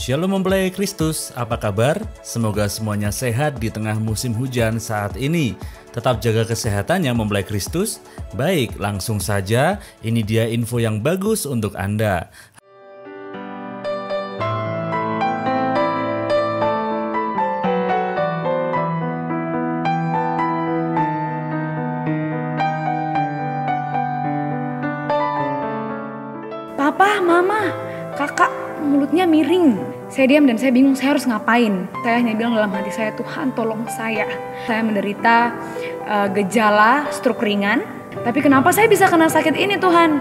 Shalom mempelai Kristus, apa kabar? Semoga semuanya sehat di tengah musim hujan saat ini. Tetap jaga kesehatannya mempelai Kristus. Baik, langsung saja, ini dia info yang bagus untuk Anda. Papa, Mama, Kakak mulutnya miring. Saya diam dan saya bingung saya harus ngapain. Saya hanya bilang dalam hati saya, Tuhan tolong saya. Saya menderita gejala stroke ringan. Tapi kenapa saya bisa kena sakit ini Tuhan?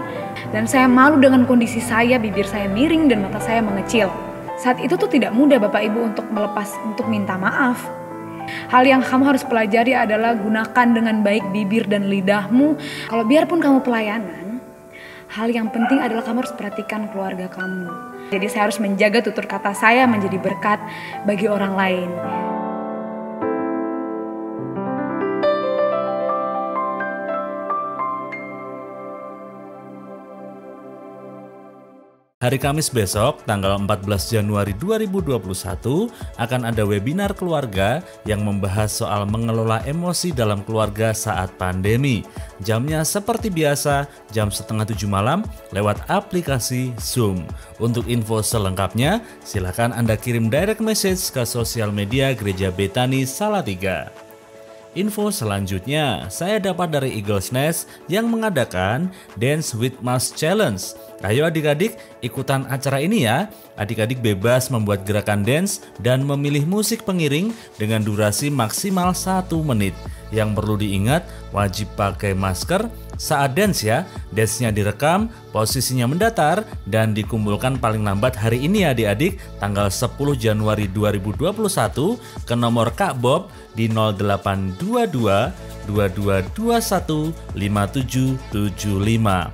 Dan saya malu dengan kondisi saya, bibir saya miring dan mata saya mengecil. Saat itu tuh tidak mudah Bapak Ibu untuk minta maaf. Hal yang kamu harus pelajari adalah gunakan dengan baik bibir dan lidahmu. Kalau biarpun kamu pelayanan, hal yang penting adalah kamu harus perhatikan keluarga kamu. Jadi saya harus menjaga tutur kata saya menjadi berkat bagi orang lain. Hari Kamis besok, tanggal 14 Januari 2021, akan ada webinar keluarga yang membahas soal mengelola emosi dalam keluarga saat pandemi. Jamnya seperti biasa, jam 6:30 malam lewat aplikasi Zoom. Untuk info selengkapnya, silakan Anda kirim direct message ke sosial media Gereja Betani Salatiga. Info selanjutnya, saya dapat dari Eagles Nest yang mengadakan Dance with Mas Challenge. Ayo adik-adik, ikutan acara ini ya. Adik-adik bebas membuat gerakan dance dan memilih musik pengiring dengan durasi maksimal 1 menit. Yang perlu diingat, wajib pakai masker saat dance ya. Dance-nya direkam, posisinya mendatar, dan dikumpulkan paling lambat hari ini ya adik-adik, tanggal 10 Januari 2021 ke nomor Kak Bob di 0822 2221 5775.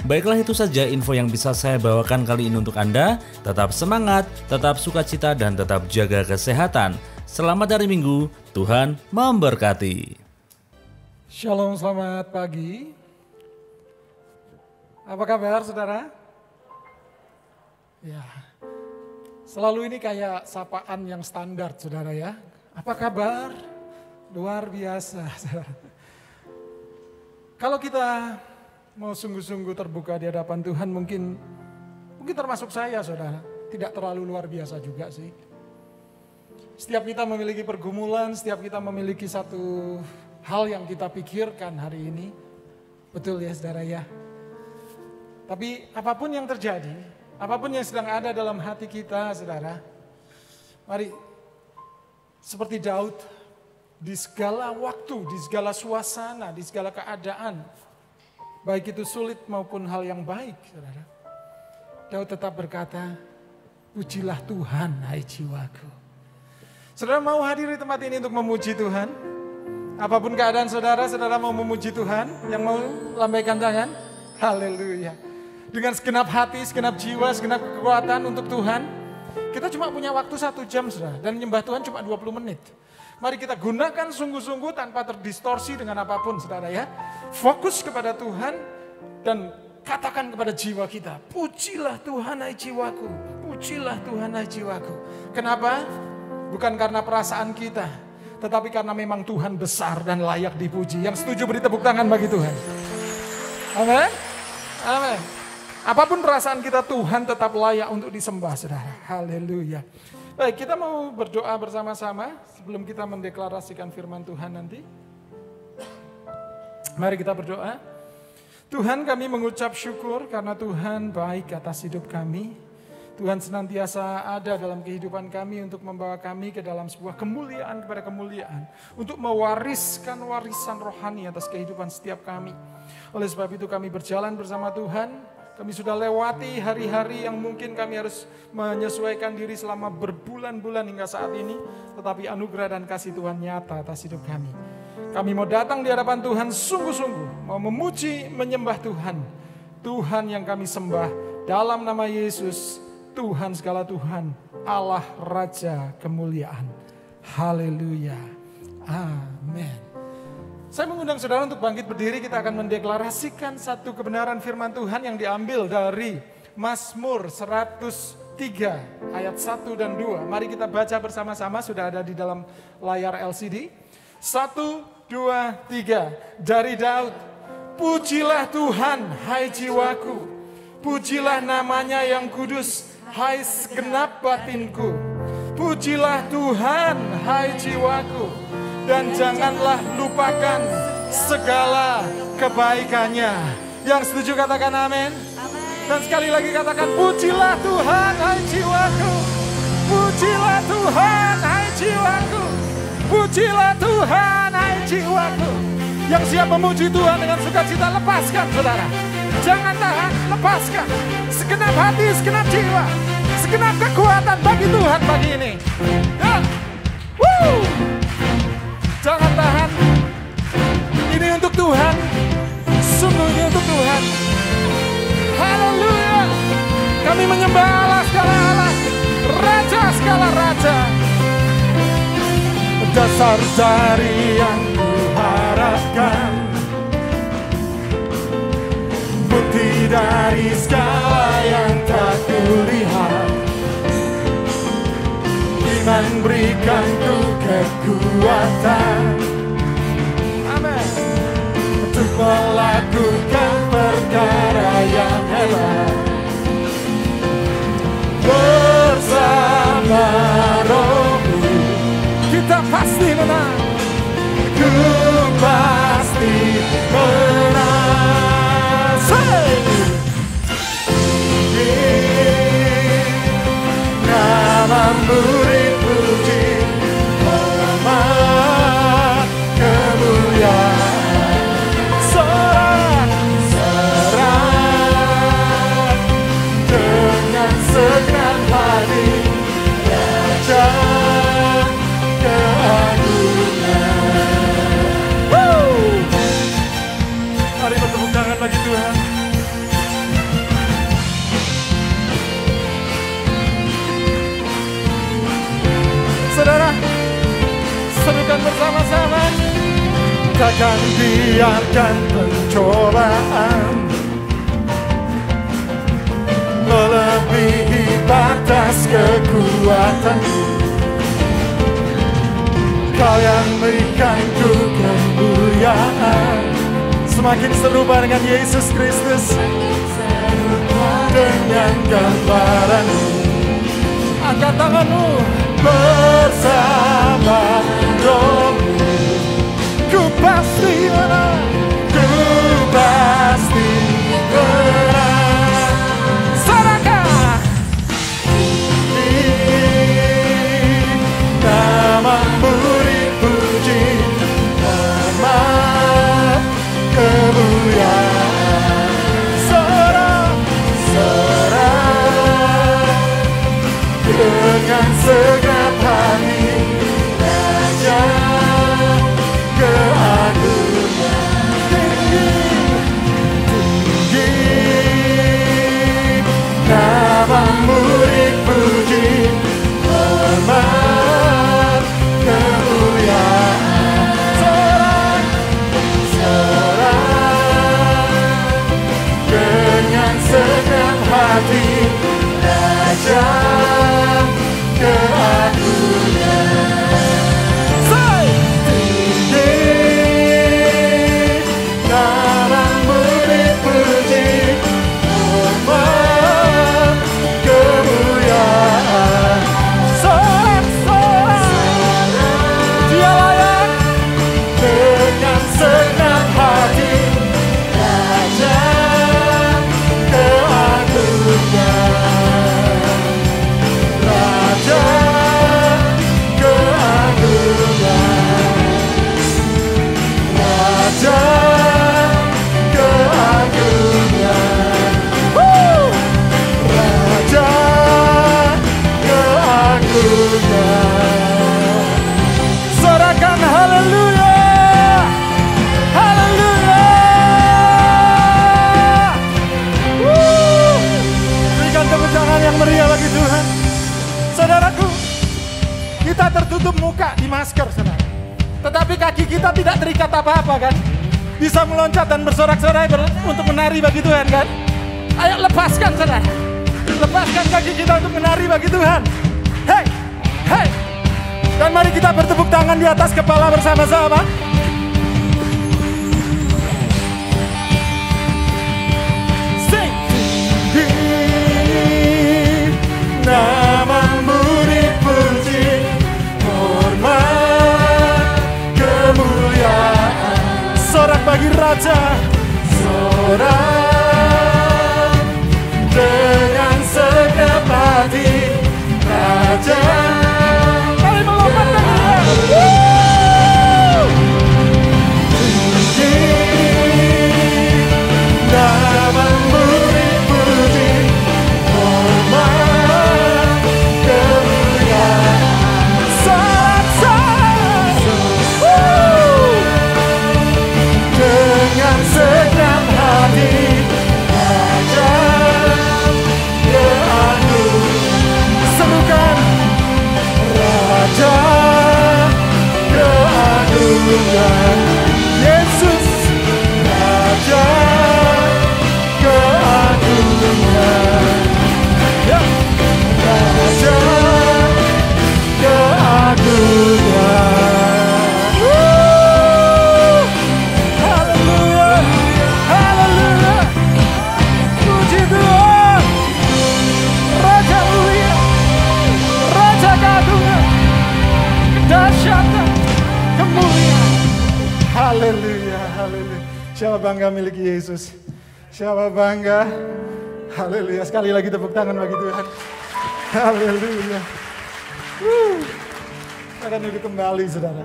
Baiklah, itu saja info yang bisa saya bawakan kali ini untuk Anda. Tetap semangat, tetap sukacita, dan tetap jaga kesehatan. Selamat hari Minggu, Tuhan memberkati. Shalom, selamat pagi. Apa kabar saudara? Ya, selalu ini kayak sapaan yang standar saudara ya. Apa kabar? Luar biasa saudara. Kalau kita mau sungguh-sungguh terbuka di hadapan Tuhan, mungkin termasuk saya saudara, tidak terlalu luar biasa juga sih. Setiap kita memiliki pergumulan, setiap kita memiliki satu hal yang kita pikirkan hari ini. Betul ya saudara ya. Tapi apapun yang terjadi, apapun yang sedang ada dalam hati kita saudara, mari seperti Daud, di segala waktu, di segala suasana, di segala keadaan, baik itu sulit maupun hal yang baik, saudara, Daud tetap berkata, pujilah Tuhan, hai jiwaku. Saudara mau hadir di tempat ini untuk memuji Tuhan? Apapun keadaan saudara, saudara mau memuji Tuhan? Yang mau lambaikan tangan? Haleluya. Dengan segenap hati, segenap jiwa, segenap kekuatan untuk Tuhan. Kita cuma punya waktu 1 jam, saudara, dan menyembah Tuhan cuma 20 menit. Mari kita gunakan sungguh-sungguh tanpa terdistorsi dengan apapun saudara ya. Fokus kepada Tuhan dan katakan kepada jiwa kita, pujilah Tuhan hai jiwaku, pujilah Tuhan hai jiwaku. Kenapa? Bukan karena perasaan kita, tetapi karena memang Tuhan besar dan layak dipuji. Yang setuju beri tepuk tangan bagi Tuhan. Amin. Amin. Apapun perasaan kita, Tuhan tetap layak untuk disembah saudara. Haleluya. Baik, kita mau berdoa bersama-sama sebelum kita mendeklarasikan firman Tuhan nanti. Mari kita berdoa. Tuhan, kami mengucap syukur karena Tuhan baik atas hidup kami. Tuhan senantiasa ada dalam kehidupan kami untuk membawa kami ke dalam sebuah kemuliaan kepada kemuliaan. Untuk mewariskan warisan rohani atas kehidupan setiap kami. Oleh sebab itu kami berjalan bersama Tuhan. Kami sudah lewati hari-hari yang mungkin kami harus menyesuaikan diri selama berbulan-bulan hingga saat ini. Tetapi anugerah dan kasih Tuhan nyata atas hidup kami. Kami mau datang di hadapan Tuhan sungguh-sungguh. Mau memuji, menyembah Tuhan. Tuhan yang kami sembah dalam nama Yesus. Tuhan segala Tuhan. Allah Raja kemuliaan. Haleluya. Amin. Saya mengundang saudara untuk bangkit berdiri, kita akan mendeklarasikan satu kebenaran firman Tuhan yang diambil dari Mazmur 127 3 ayat 1 dan 2. Mari kita baca bersama-sama, sudah ada di dalam layar LCD. 1, 2, 3. Dari Daud. Pujilah Tuhan, hai jiwaku. Pujilah namanya yang kudus, hai segenap batinku. Pujilah Tuhan, hai jiwaku. Dan janganlah lupakan segala kebaikannya. Yang setuju katakan amin. Dan sekali lagi katakan, pujilah Tuhan, hai jiwaku. Pujilah Tuhan, hai jiwaku. Pujilah Tuhan, hai jiwaku. Yang siap memuji Tuhan dengan sukacita, lepaskan saudara. Jangan tahan, lepaskan. Segenap hati, segenap jiwa, segenap kekuatan bagi Tuhan pagi ini. Ya. Woo. Jangan tahan. Ini untuk Tuhan. Sungguh ini untuk Tuhan. Haleluya. Kami menyembah Allah segala Allah, Raja segala Raja. Dasar dari yang kuharapkan, bukti dari segala yang tak kulihat. Iman berikan ku kekuatan, amin, untuk melakukan perkara yang hebat. Bersama Rohmu kita pasti menang. Ku pasti menang. Namamu dipuji, hormat kemuliaan. Sorak-sorak dengan segenap hati, Raja keagungan. Mari bertepuk tangan bagi Tuhan. Saudara, serukan bersama-sama. Takkan biarkan pencobaan melebihi batas kekuatanku. Kau yang berikan ku kemuliaan. Semakin serupa dengan Yesus Kristus, dengan gambaranmu. Angkat tanganmu. Bersama Rohmu ku pasti menang. Ku pasti menang. Sarakah namamu dipuji, hormat kemuliaan. Sorak-sorak dengan segenap hati, Raja keagungan. Tinggi namamu dipuji, hormat kemuliaan. Sorak-sorak dengan segenap hati, Raja keagungan. Tinggi namamu dipuji, hormat kemuliaan. Sorak-sorak Dia layak dengan segenap hati, Raja keagungan. Raja keagungan. Raja keagungan. Raja keagungan. Sorakan haleluya. Haleluya. Berikan tepuk tangan yang meriah bagi Tuhan. Saudaraku, kita tertutup muka di masker, saudara. Tetapi kaki kita tidak terikat apa-apa kan? Bisa meloncat dan bersorak-sorai untuk menari bagi Tuhan kan? Ayo lepaskan, saudara. Lepaskan kaki kita untuk menari bagi Tuhan. Hey, hey. Dan mari kita bertepuk tangan di atas kepala bersama-sama. Sing. Namamu dipuji, hormat, kemuliaan. Sorak bagi Raja, sorak dengan segenap hati, Raja. Mari melompat namamu dipuji, hormat, kemuliaan. Dengan segenap hati, Raja keagung. Serukan Raja keagungan, Yesus Raja keagungan, ya. Raja keagungan. Haleluya, haleluya, puji Tuhan. Raja mulia, Raja keagungan, kedahsyatan, kemuliaan. Haleluya, haleluya. Siapa bangga miliki Yesus? Siapa bangga? Haleluya. Sekali lagi tepuk tangan bagi Tuhan. Haleluya. Akan duduk kembali, saudara.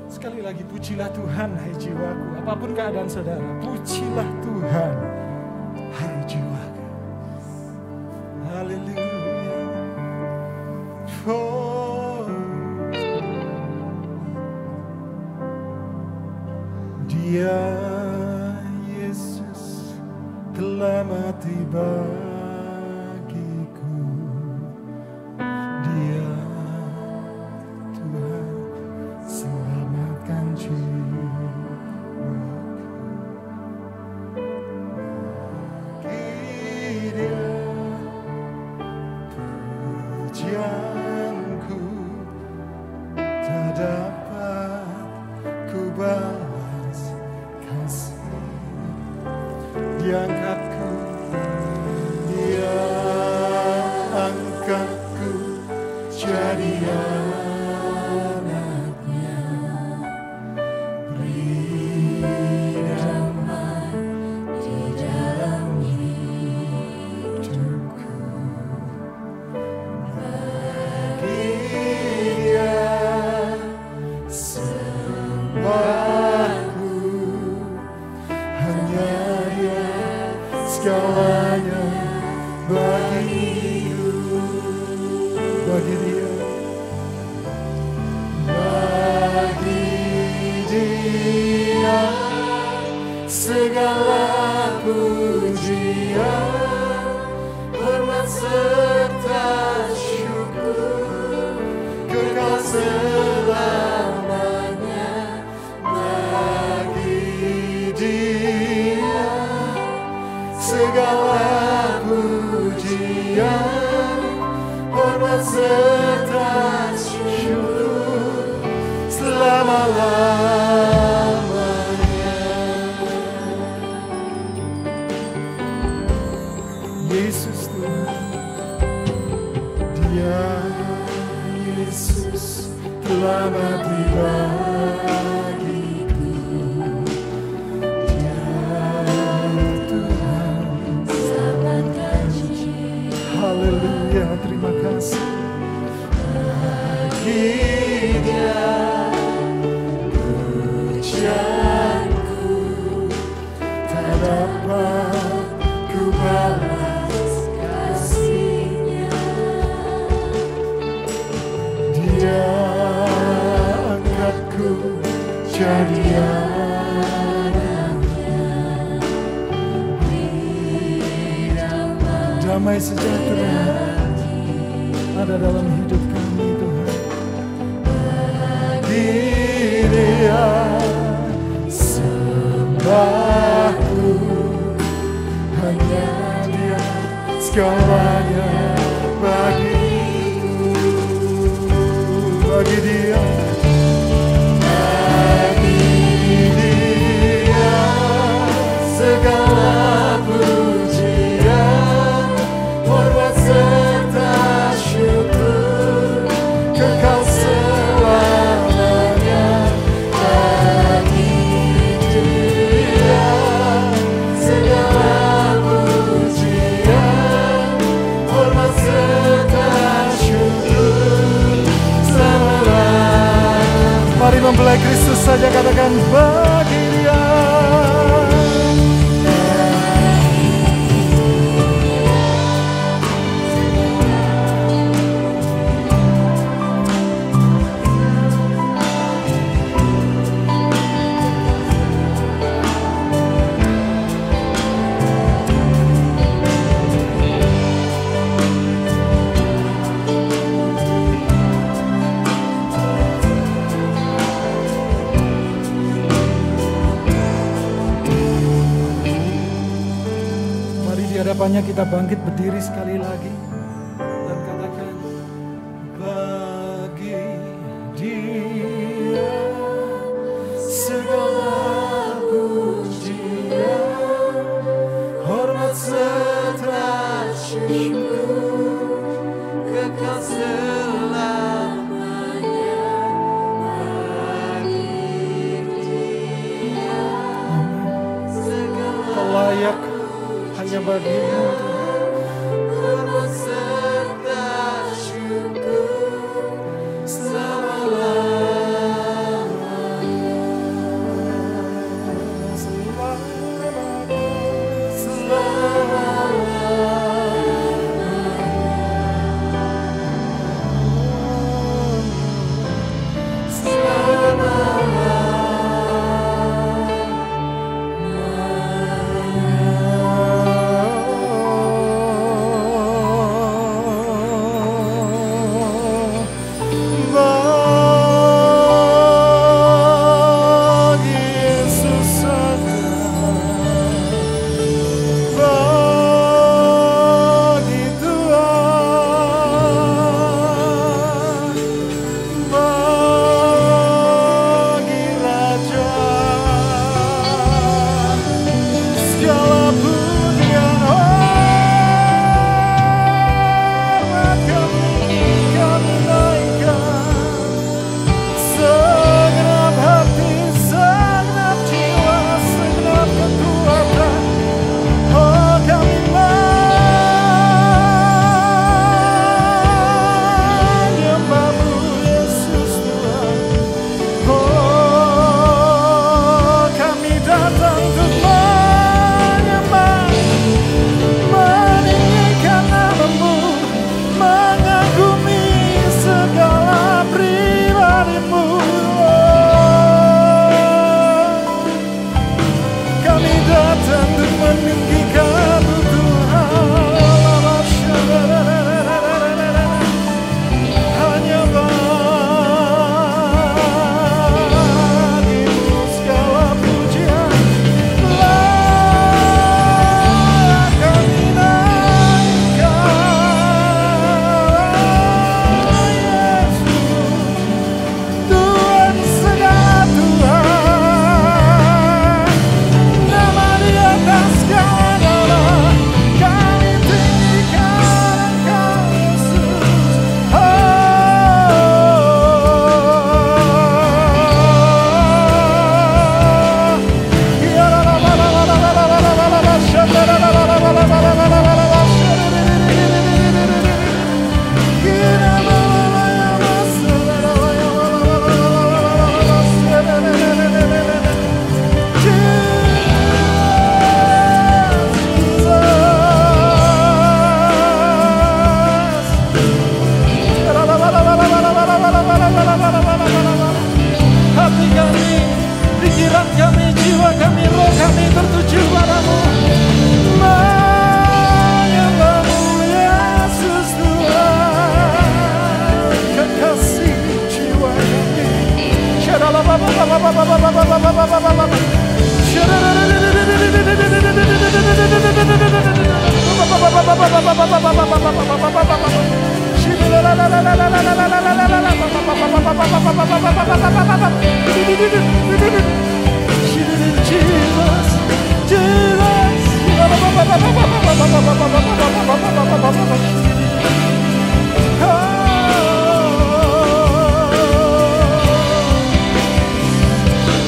Sekali lagi pujilah Tuhan, hai jiwaku. Apapun keadaan saudara, pujilah Tuhan, hai jiwaku. Haleluya. Oh. Dia Yesus telah mati bagiku. Dia Tuhan selamatkan jiwaku. Dia pujianku tak dapat ku balas kasih. Dia angkatku, Dia angkatku jadi anaknya. Beri damai di dalam hidupku. Bagi Dia sembahku, hanya Dia segalanya bagiku. Bagi Dia, bagi Dia segala pujian, hormat serta syukur, kekal selamanya. Bagi Dia segala pujian, hormat serta syukur selama-lamanya. Yesus Tuhan, Dia Yesus telah mati bagiku. Dia Tuhan selamatkan jiwa. Haleluya, terima kasih. Bagi Dia pujianku tak dapat ku balas kasih-Nya. Dia angkatku jadi anaknya. Damai sejahtera ada dalam hidup kami, Tuhan. Bagi Dia sembahku, segalanya bagi Dia. Segala pujian, hormat serta syukur, kekal selamanya bagi Dia. Segala pujian, hormat serta syukur selamanya. Mari mempelai Kristus saja katakan bagi Dia. Hadapannya kita bangkit berdiri sekali lagi dan katakan bagi Dia segala pujian, hormat serta syukur, kekal selamanya bagi Dia. Kau layak hanya bagimu, hormat serta syukur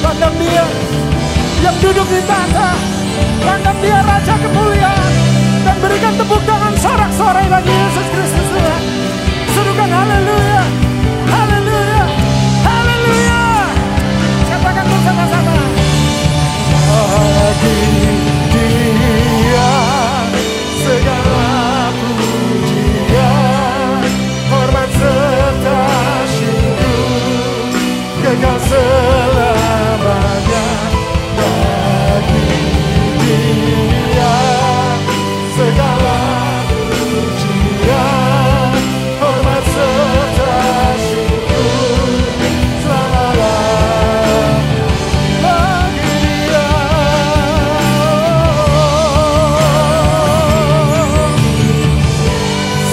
Pandang Dia yang duduk di tahta, pandang Dia Raja kemuliaan, dan berikan tepuk tangan sorak-sorai bagi Yesus Kristus Tuhan. Serukan haleluya, haleluya, haleluya. Katakan bersama-sama. Bagi Dia segala pujian, hormat serta syukur, kekal selamanya. Bagi Dia segala pujian, hormat serta syukur selama-lamanya. Bagi Dia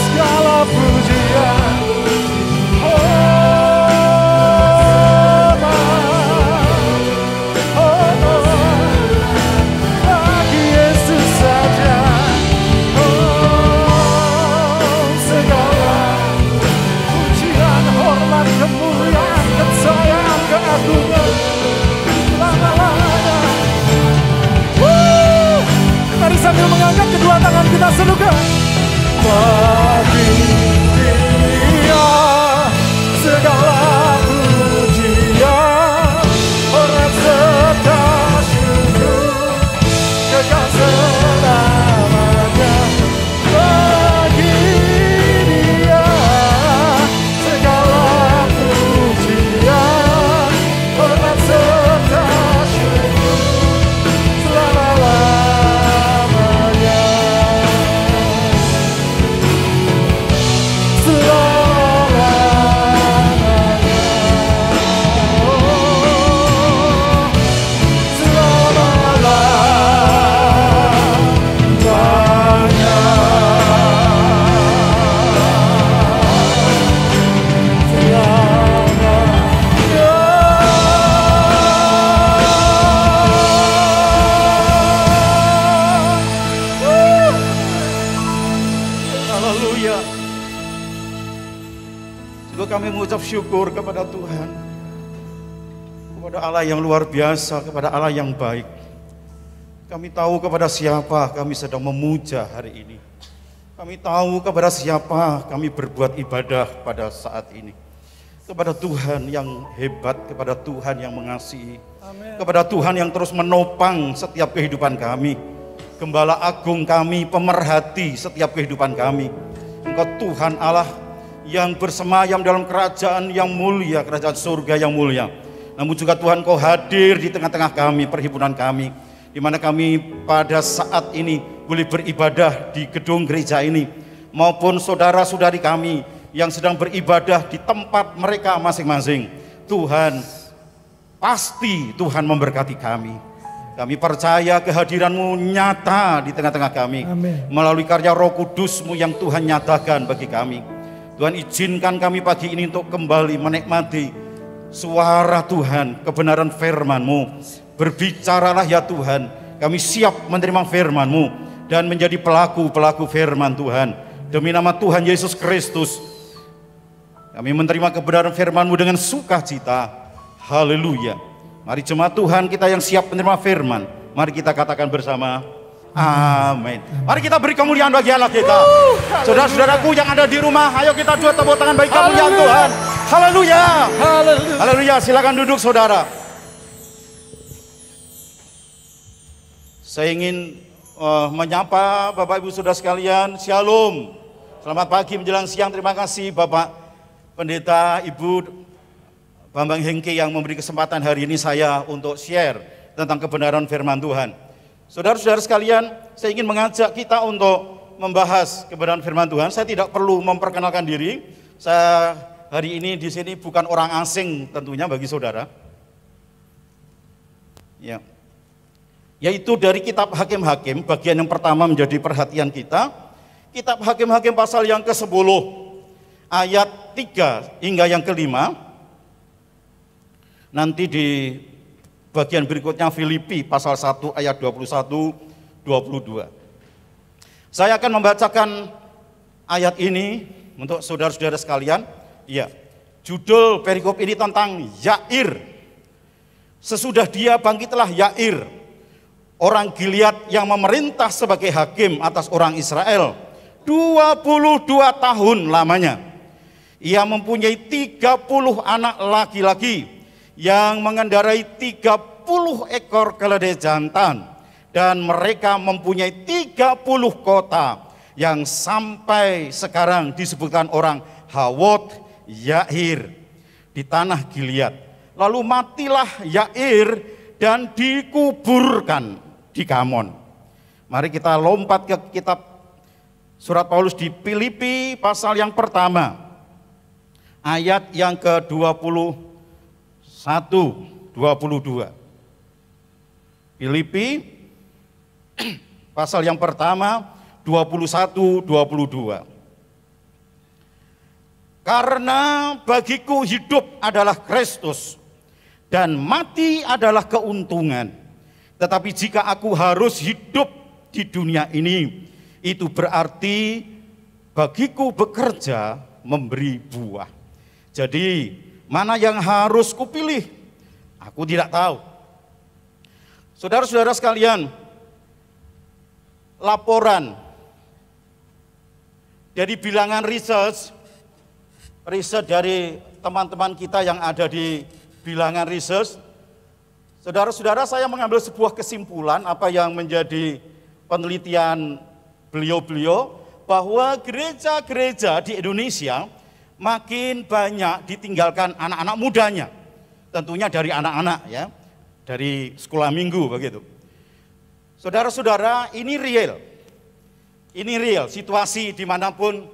segala pujian, bagi Yesus saja. Segala pujian, hormat, kemuliaan, kesayangan, keagungan selama-lamanya. Mari sambil mengangkat kedua tangan kita serukan. Bagi Dia segala pujian, hormat serta syukur, kekal selamanya. Bagi Dia segala pujian, hormat serta syukur selama-lamanya. Haleluya. Juga kami mengucap syukur kepada Tuhan, kepada Allah yang luar biasa, kepada Allah yang baik. Kami tahu kepada siapa kami sedang memuja hari ini. Kami tahu kepada siapa kami berbuat ibadah pada saat ini. Kepada Tuhan yang hebat, kepada Tuhan yang mengasihi, kepada Tuhan yang terus menopang setiap kehidupan kami. Gembala agung kami, pemerhati setiap kehidupan kami. Engkau Tuhan Allah yang bersemayam dalam kerajaan yang mulia, kerajaan surga yang mulia. Namun juga Tuhan Kau hadir di tengah-tengah kami, perhimpunan kami, di mana kami pada saat ini boleh beribadah di gedung gereja ini, maupun saudara-saudari kami yang sedang beribadah di tempat mereka masing-masing. Tuhan, pasti Tuhan memberkati kami. Kami percaya kehadiran-Mu nyata di tengah-tengah kami. Amin. Melalui karya Roh Kudus-Mu yang Tuhan nyatakan bagi kami. Tuhan, izinkan kami pagi ini untuk kembali menikmati suara Tuhan, kebenaran firman-Mu. Berbicaralah ya Tuhan, kami siap menerima firman-Mu dan menjadi pelaku-pelaku firman Tuhan. Demi nama Tuhan Yesus Kristus, kami menerima kebenaran firman-Mu dengan sukacita. Haleluya. Mari jemaat Tuhan kita yang siap menerima firman, mari kita katakan bersama, amin. Mari kita beri kemuliaan bagi Allah kita. Saudara-saudaraku yang ada di rumah, ayo kita dua tepuk tangan bagi kemuliaan Tuhan. Haleluya. Haleluya. Silakan duduk saudara. Saya ingin menyapa Bapak Ibu Saudara sekalian, Shalom. Selamat pagi menjelang siang, terima kasih Bapak Pendeta Ibu Bambang Hengki yang memberi kesempatan hari ini saya untuk share tentang kebenaran firman Tuhan. Saudara-saudara sekalian, saya ingin mengajak kita untuk membahas kebenaran firman Tuhan. Saya tidak perlu memperkenalkan diri. Saya hari ini di sini bukan orang asing tentunya bagi saudara. Ya. Yaitu dari kitab Hakim-Hakim, bagian yang pertama menjadi perhatian kita. kitab Hakim-Hakim pasal yang ke-10 ayat 3 hingga yang ke-5. Nanti di bagian berikutnya Filipi pasal 1 ayat 21-22. Saya akan membacakan ayat ini untuk saudara-saudara sekalian. Ya, judul perikop ini tentang Yair. Sesudah dia bangkitlah Yair, orang Gilead yang memerintah sebagai hakim atas orang Israel 22 tahun lamanya. Ia mempunyai 30 anak laki-laki yang mengendarai 30 ekor keledai jantan, dan mereka mempunyai 30 kota yang sampai sekarang disebutkan orang Hawot Yair di tanah Gilead. Lalu matilah Yair dan dikuburkan di Kamon. Mari kita lompat ke kitab surat Paulus di Filipi pasal yang pertama, ayat yang ke-21, 22. Filipi pasal yang pertama, 21, 22. Karena bagiku hidup adalah Kristus dan mati adalah keuntungan. Tetapi jika aku harus hidup di dunia ini, itu berarti bagiku bekerja memberi buah. Jadi mana yang harus kupilih? Aku tidak tahu. Saudara-saudara sekalian, laporan dari bilangan riset dari teman-teman kita yang ada di bilangan riset, saudara-saudara, saya mengambil sebuah kesimpulan apa yang menjadi penelitian beliau-beliau, bahwa gereja-gereja di Indonesia makin banyak ditinggalkan anak-anak mudanya. Tentunya dari anak-anak ya, dari sekolah minggu begitu. Saudara-saudara, ini real. Ini real, situasi dimanapun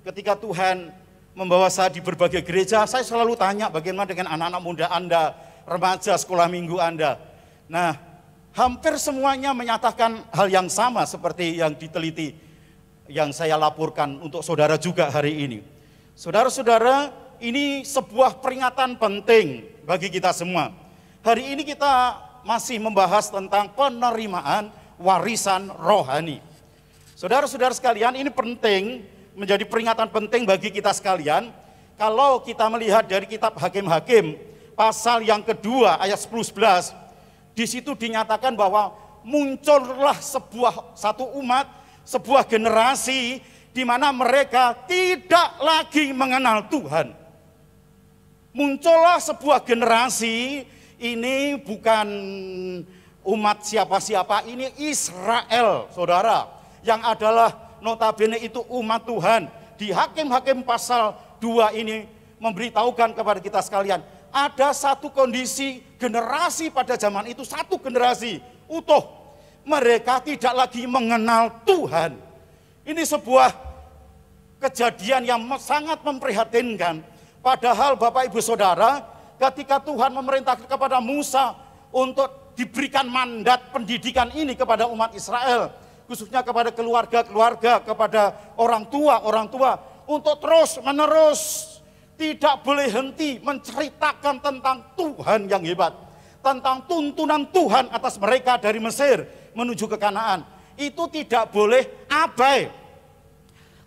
ketika Tuhan membawa saya di berbagai gereja, saya selalu tanya bagaimana dengan anak-anak muda Anda, remaja sekolah minggu Anda. Nah, hampir semuanya menyatakan hal yang sama seperti yang diteliti, yang saya laporkan untuk saudara juga hari ini. Saudara-saudara, ini sebuah peringatan penting bagi kita semua. Hari ini kita masih membahas tentang penerimaan warisan rohani. Saudara-saudara sekalian, ini penting, menjadi peringatan penting bagi kita sekalian. Kalau kita melihat dari kitab Hakim-Hakim pasal yang kedua ayat 10-11, di situ dinyatakan bahwa muncullah satu umat, sebuah generasi di mana mereka tidak lagi mengenal Tuhan. Muncullah sebuah generasi, ini bukan umat siapa-siapa, ini Israel, saudara, yang adalah notabene itu umat Tuhan. Di Hakim-Hakim pasal 2 ini memberitahukan kepada kita sekalian, ada satu kondisi generasi pada zaman itu, satu generasi utuh, mereka tidak lagi mengenal Tuhan. Ini sebuah kejadian yang sangat memprihatinkan. Padahal Bapak Ibu Saudara, ketika Tuhan memerintahkan kepada Musa untuk diberikan mandat pendidikan ini kepada umat Israel, khususnya kepada keluarga-keluarga, kepada orang tua, untuk terus-menerus tidak boleh henti menceritakan tentang Tuhan yang hebat, tentang tuntunan Tuhan atas mereka dari Mesir menuju ke Kanaan. Itu tidak boleh abai.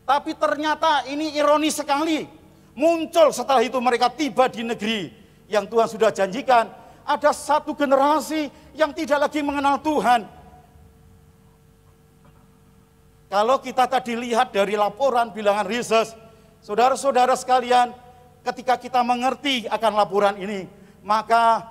Tapi ternyata ini ironis sekali, muncul setelah itu mereka tiba di negeri yang Tuhan sudah janjikan, ada satu generasi yang tidak lagi mengenal Tuhan. Kalau kita tadi lihat dari laporan bilangan riset, saudara-saudara sekalian, ketika kita mengerti akan laporan ini, maka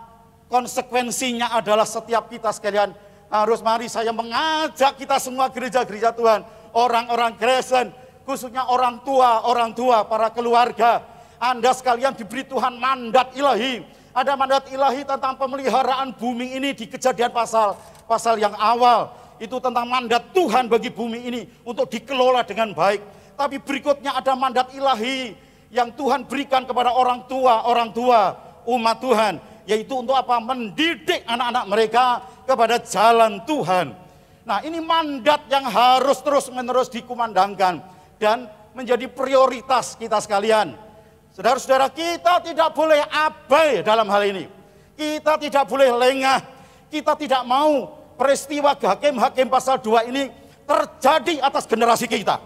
konsekuensinya adalah setiap kita sekalian harus, mari saya mengajak kita semua gereja-gereja Tuhan, orang-orang Kristen, khususnya orang tua, para keluarga, Anda sekalian diberi Tuhan mandat ilahi. Ada mandat ilahi tentang pemeliharaan bumi ini di Kejadian pasal yang awal. Itu tentang mandat Tuhan bagi bumi ini untuk dikelola dengan baik. Tapi berikutnya ada mandat ilahi yang Tuhan berikan kepada orang tua umat Tuhan, yaitu untuk apa? Mendidik anak-anak mereka kepada jalan Tuhan. Nah, ini mandat yang harus terus-menerus dikumandangkan dan menjadi prioritas kita sekalian. Saudara-saudara, kita tidak boleh abai dalam hal ini. Kita tidak boleh lengah. Kita tidak mau peristiwa Hakim-Hakim pasal 2 ini terjadi atas generasi kita.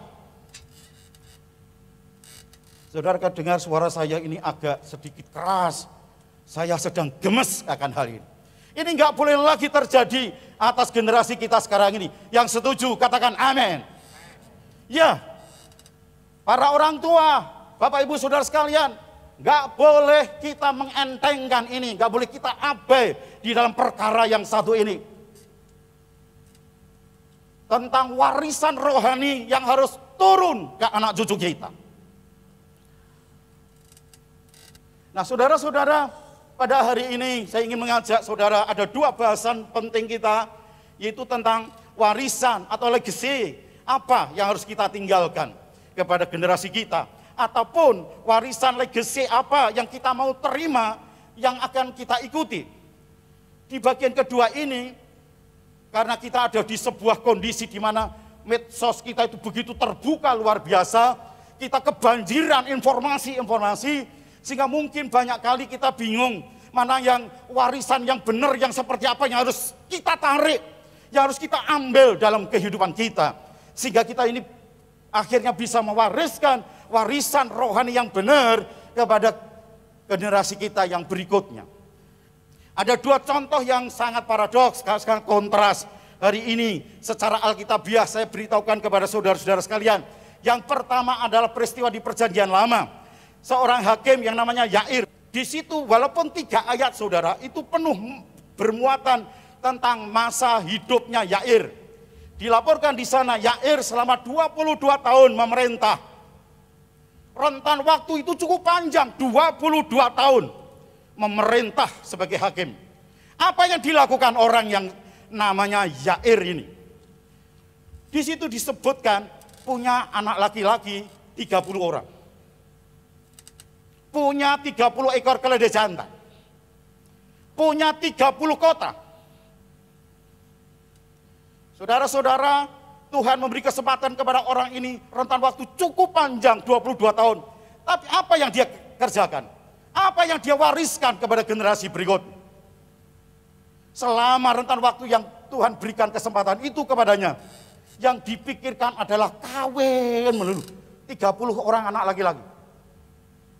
Saudara dengar suara saya ini agak sedikit keras. Saya sedang gemes akan hal ini. Ini nggak boleh lagi terjadi atas generasi kita sekarang ini. Yang setuju katakan amin. Ya, para orang tua, Bapak Ibu Saudara sekalian, nggak boleh kita mengentengkan ini, nggak boleh kita abai di dalam perkara yang satu ini. Tentang warisan rohani yang harus turun ke anak cucu kita. Nah, saudara-saudara, pada hari ini saya ingin mengajak saudara, ada 2 bahasan penting kita, yaitu tentang warisan atau legacy, apa yang harus kita tinggalkan kepada generasi kita, ataupun warisan legacy apa yang kita mau terima, yang akan kita ikuti. Di bagian kedua ini, karena kita ada di sebuah kondisi di mana medsos kita itu begitu terbuka luar biasa, kita kebanjiran informasi-informasi, sehingga mungkin banyak kali kita bingung mana yang warisan yang benar, yang seperti apa yang harus kita tarik, yang harus kita ambil dalam kehidupan kita. Sehingga kita ini akhirnya bisa mewariskan warisan rohani yang benar kepada generasi kita yang berikutnya. Ada 2 contoh yang sangat paradoks, sangat kontras hari ini secara alkitabiah saya beritahukan kepada saudara-saudara sekalian. Yang pertama adalah peristiwa di Perjanjian Lama. Seorang hakim yang namanya Yair. Di situ walaupun 3 ayat saudara itu penuh bermuatan tentang masa hidupnya Yair. Dilaporkan di sana Yair selama 22 tahun memerintah. Rentan waktu itu cukup panjang, 22 tahun memerintah sebagai hakim. Apa yang dilakukan orang yang namanya Yair ini? Di situ disebutkan punya anak laki-laki 30 orang. Punya 30 ekor keledai jantan. Punya 30 kota. Saudara-saudara, Tuhan memberi kesempatan kepada orang ini rentan waktu cukup panjang, 22 tahun. Tapi apa yang dia kerjakan? Apa yang dia wariskan kepada generasi berikutnya? Selama rentan waktu yang Tuhan berikan kesempatan itu kepadanya, yang dipikirkan adalah kawin melulu. 30 orang anak laki-laki.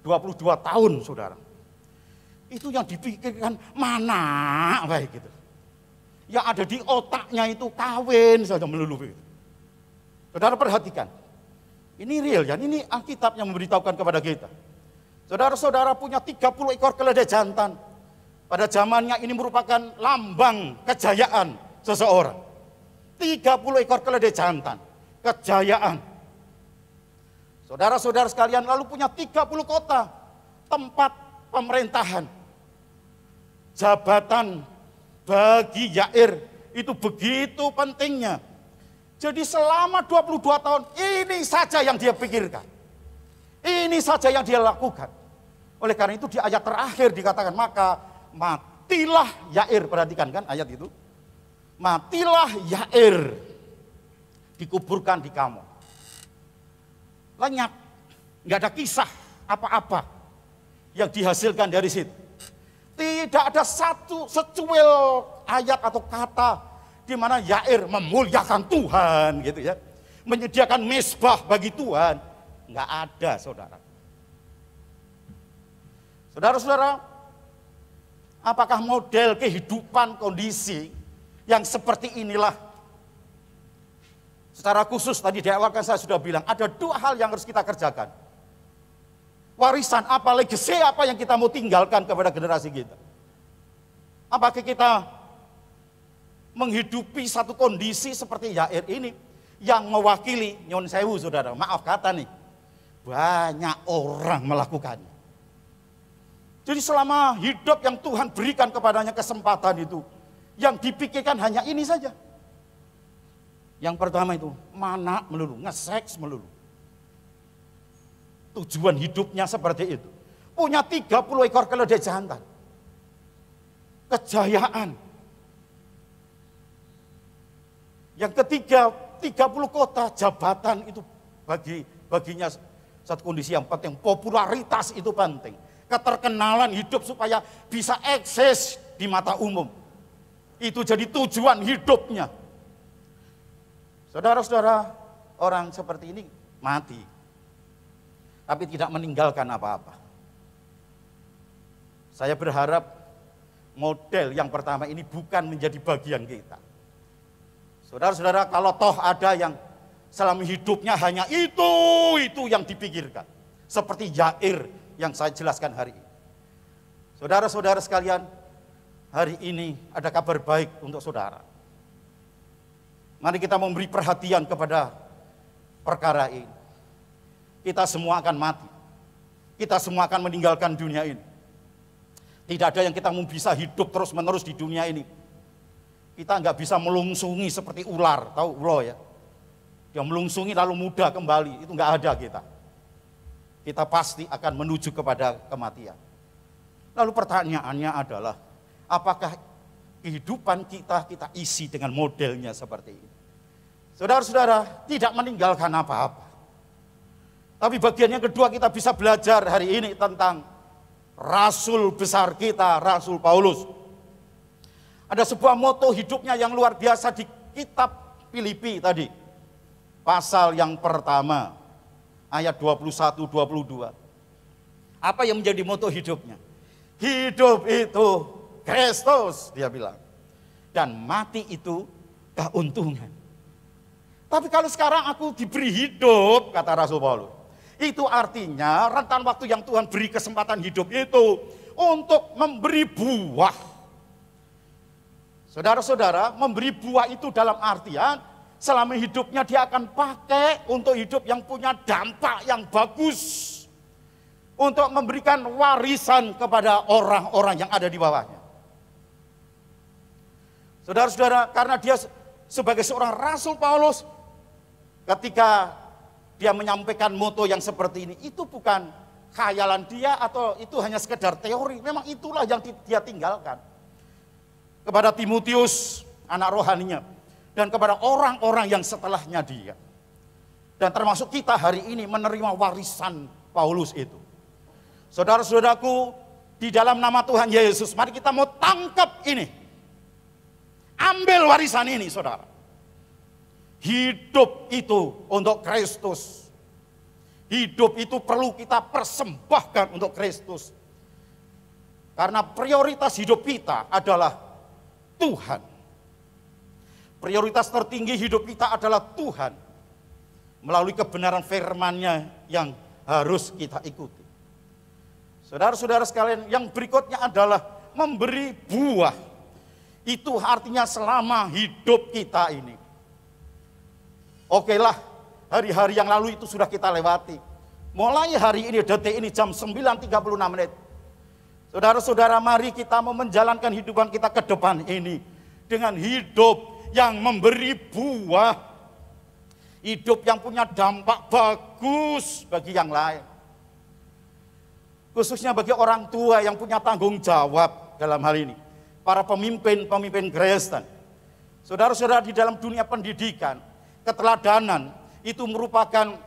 22 tahun saudara. Itu yang dipikirkan mana baik gitu. Yang ada di otaknya itu kawin saja melulu begitu. Saudara perhatikan. Ini real ya, ini Alkitab yang memberitahukan kepada kita. Saudara-saudara punya 30 ekor keledai jantan. Pada zamannya ini merupakan lambang kejayaan seseorang. 30 ekor keledai jantan, kejayaan. Saudara-saudara sekalian lalu punya 30 kota, tempat pemerintahan. Jabatan bagi Yair itu begitu pentingnya. Jadi selama 22 tahun ini saja yang dia pikirkan. Ini saja yang dia lakukan. Oleh karena itu di ayat terakhir dikatakan maka matilah Yair. Perhatikan kan ayat itu. Matilah Yair. Dikuburkan di Kamo. Lenyap, nggak ada kisah apa-apa yang dihasilkan dari situ. Tidak ada satu secuil ayat atau kata di mana Yair memuliakan Tuhan gitu ya, menyediakan mezbah bagi Tuhan, nggak ada saudara. Saudara-saudara, apakah model kehidupan kondisi yang seperti inilah? Secara khusus tadi di awal kan saya sudah bilang ada 2 hal yang harus kita kerjakan. Warisan apa, legacy apa yang kita mau tinggalkan kepada generasi kita. Apakah kita menghidupi satu kondisi seperti Yair ini yang mewakili nyon sewu saudara, maaf kata nih, banyak orang melakukannya. Jadi selama hidup yang Tuhan berikan kepadanya kesempatan itu, yang dipikirkan hanya ini saja. Yang pertama itu, mana melulu, nge-seks melulu. Tujuan hidupnya seperti itu. Punya 30 ekor keledai jantan. Kejayaan. Yang ketiga, 30 kota jabatan itu baginya satu kondisi yang penting. Popularitas itu penting. Keterkenalan hidup supaya bisa eksis di mata umum. Itu jadi tujuan hidupnya. Saudara-saudara, orang seperti ini mati, tapi tidak meninggalkan apa-apa. Saya berharap model yang pertama ini bukan menjadi bagian kita. Saudara-saudara, kalau toh ada yang selama hidupnya hanya itu yang dipikirkan. Seperti Yair yang saya jelaskan hari ini. Saudara-saudara sekalian, hari ini ada kabar baik untuk saudara. Mari kita memberi perhatian kepada perkara ini. Kita semua akan mati. Kita semua akan meninggalkan dunia ini. Tidak ada yang kita mau bisa hidup terus-menerus di dunia ini. Kita nggak bisa melungsungi seperti ular, tahu ulo ya? Dia melungsungi lalu mudah kembali, itu nggak ada kita. Kita pasti akan menuju kepada kematian. Lalu pertanyaannya adalah, apakah kehidupan kita isi dengan modelnya seperti ini? Saudara-saudara, tidak meninggalkan apa-apa. Tapi bagian yang kedua kita bisa belajar hari ini tentang rasul besar kita, Rasul Paulus. Ada sebuah moto hidupnya yang luar biasa di kitab Filipi tadi. Pasal yang pertama, ayat 21-22. Apa yang menjadi moto hidupnya? Hidup itu Kristus, dia bilang. Dan mati itu keuntungan. Tapi kalau sekarang aku diberi hidup, kata Rasul Paulus, itu artinya rentan waktu yang Tuhan beri kesempatan hidup itu untuk memberi buah. Saudara-saudara, memberi buah itu dalam artian selama hidupnya dia akan pakai untuk hidup yang punya dampak yang bagus. Untuk memberikan warisan kepada orang-orang yang ada di bawahnya. Saudara-saudara, karena dia sebagai seorang Rasul Paulus, ketika dia menyampaikan moto yang seperti ini, itu bukan khayalan dia atau itu hanya sekedar teori. Memang itulah yang dia tinggalkan. Kepada Timotius, anak rohaninya, dan kepada orang-orang yang setelahnya dia. Dan termasuk kita hari ini menerima warisan Paulus itu. Saudara-saudaraku, di dalam nama Tuhan Yesus, mari kita mau tangkap ini. Ambil warisan ini, saudara. Hidup itu untuk Kristus. Hidup itu perlu kita persembahkan untuk Kristus. Karena prioritas hidup kita adalah Tuhan. Prioritas tertinggi hidup kita adalah Tuhan. Melalui kebenaran firman-Nya yang harus kita ikuti. Saudara-saudara sekalian, yang berikutnya adalah memberi buah. Itu artinya selama hidup kita ini. Oke lah, hari-hari yang lalu itu sudah kita lewati. Mulai hari ini, detik ini jam 9.36 menit. Saudara-saudara, mari kita mau menjalankan hidupan kita ke depan ini. Dengan hidup yang memberi buah. Hidup yang punya dampak bagus bagi yang lain. Khususnya bagi orang tua yang punya tanggung jawab dalam hal ini. Para pemimpin Kristen. Saudara-saudara, di dalam dunia pendidikan, keteladanan itu merupakan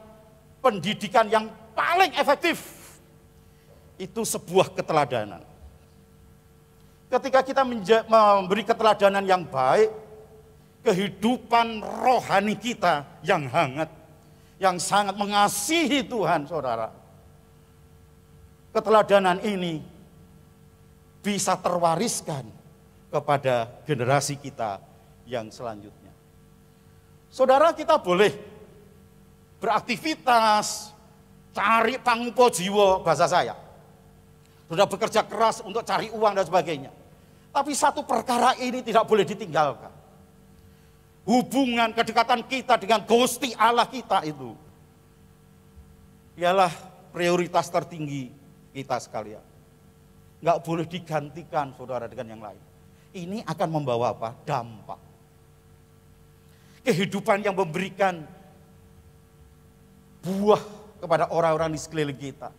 pendidikan yang paling efektif. Itu sebuah keteladanan. Ketika kita memberi keteladanan yang baik, kehidupan rohani kita yang hangat, yang sangat mengasihi Tuhan, saudara. Keteladanan ini bisa terwariskan kepada generasi kita yang selanjutnya. Saudara, kita boleh beraktivitas, cari pangpo jiwa, bahasa saya. Sudah bekerja keras untuk cari uang dan sebagainya. Tapi satu perkara ini tidak boleh ditinggalkan. Hubungan kedekatan kita dengan Gusti Allah kita itu ialah prioritas tertinggi kita sekalian. Nggak boleh digantikan, saudara, dengan yang lain. Ini akan membawa apa? Dampak. Kehidupan yang memberikan buah kepada orang-orang di sekeliling kita.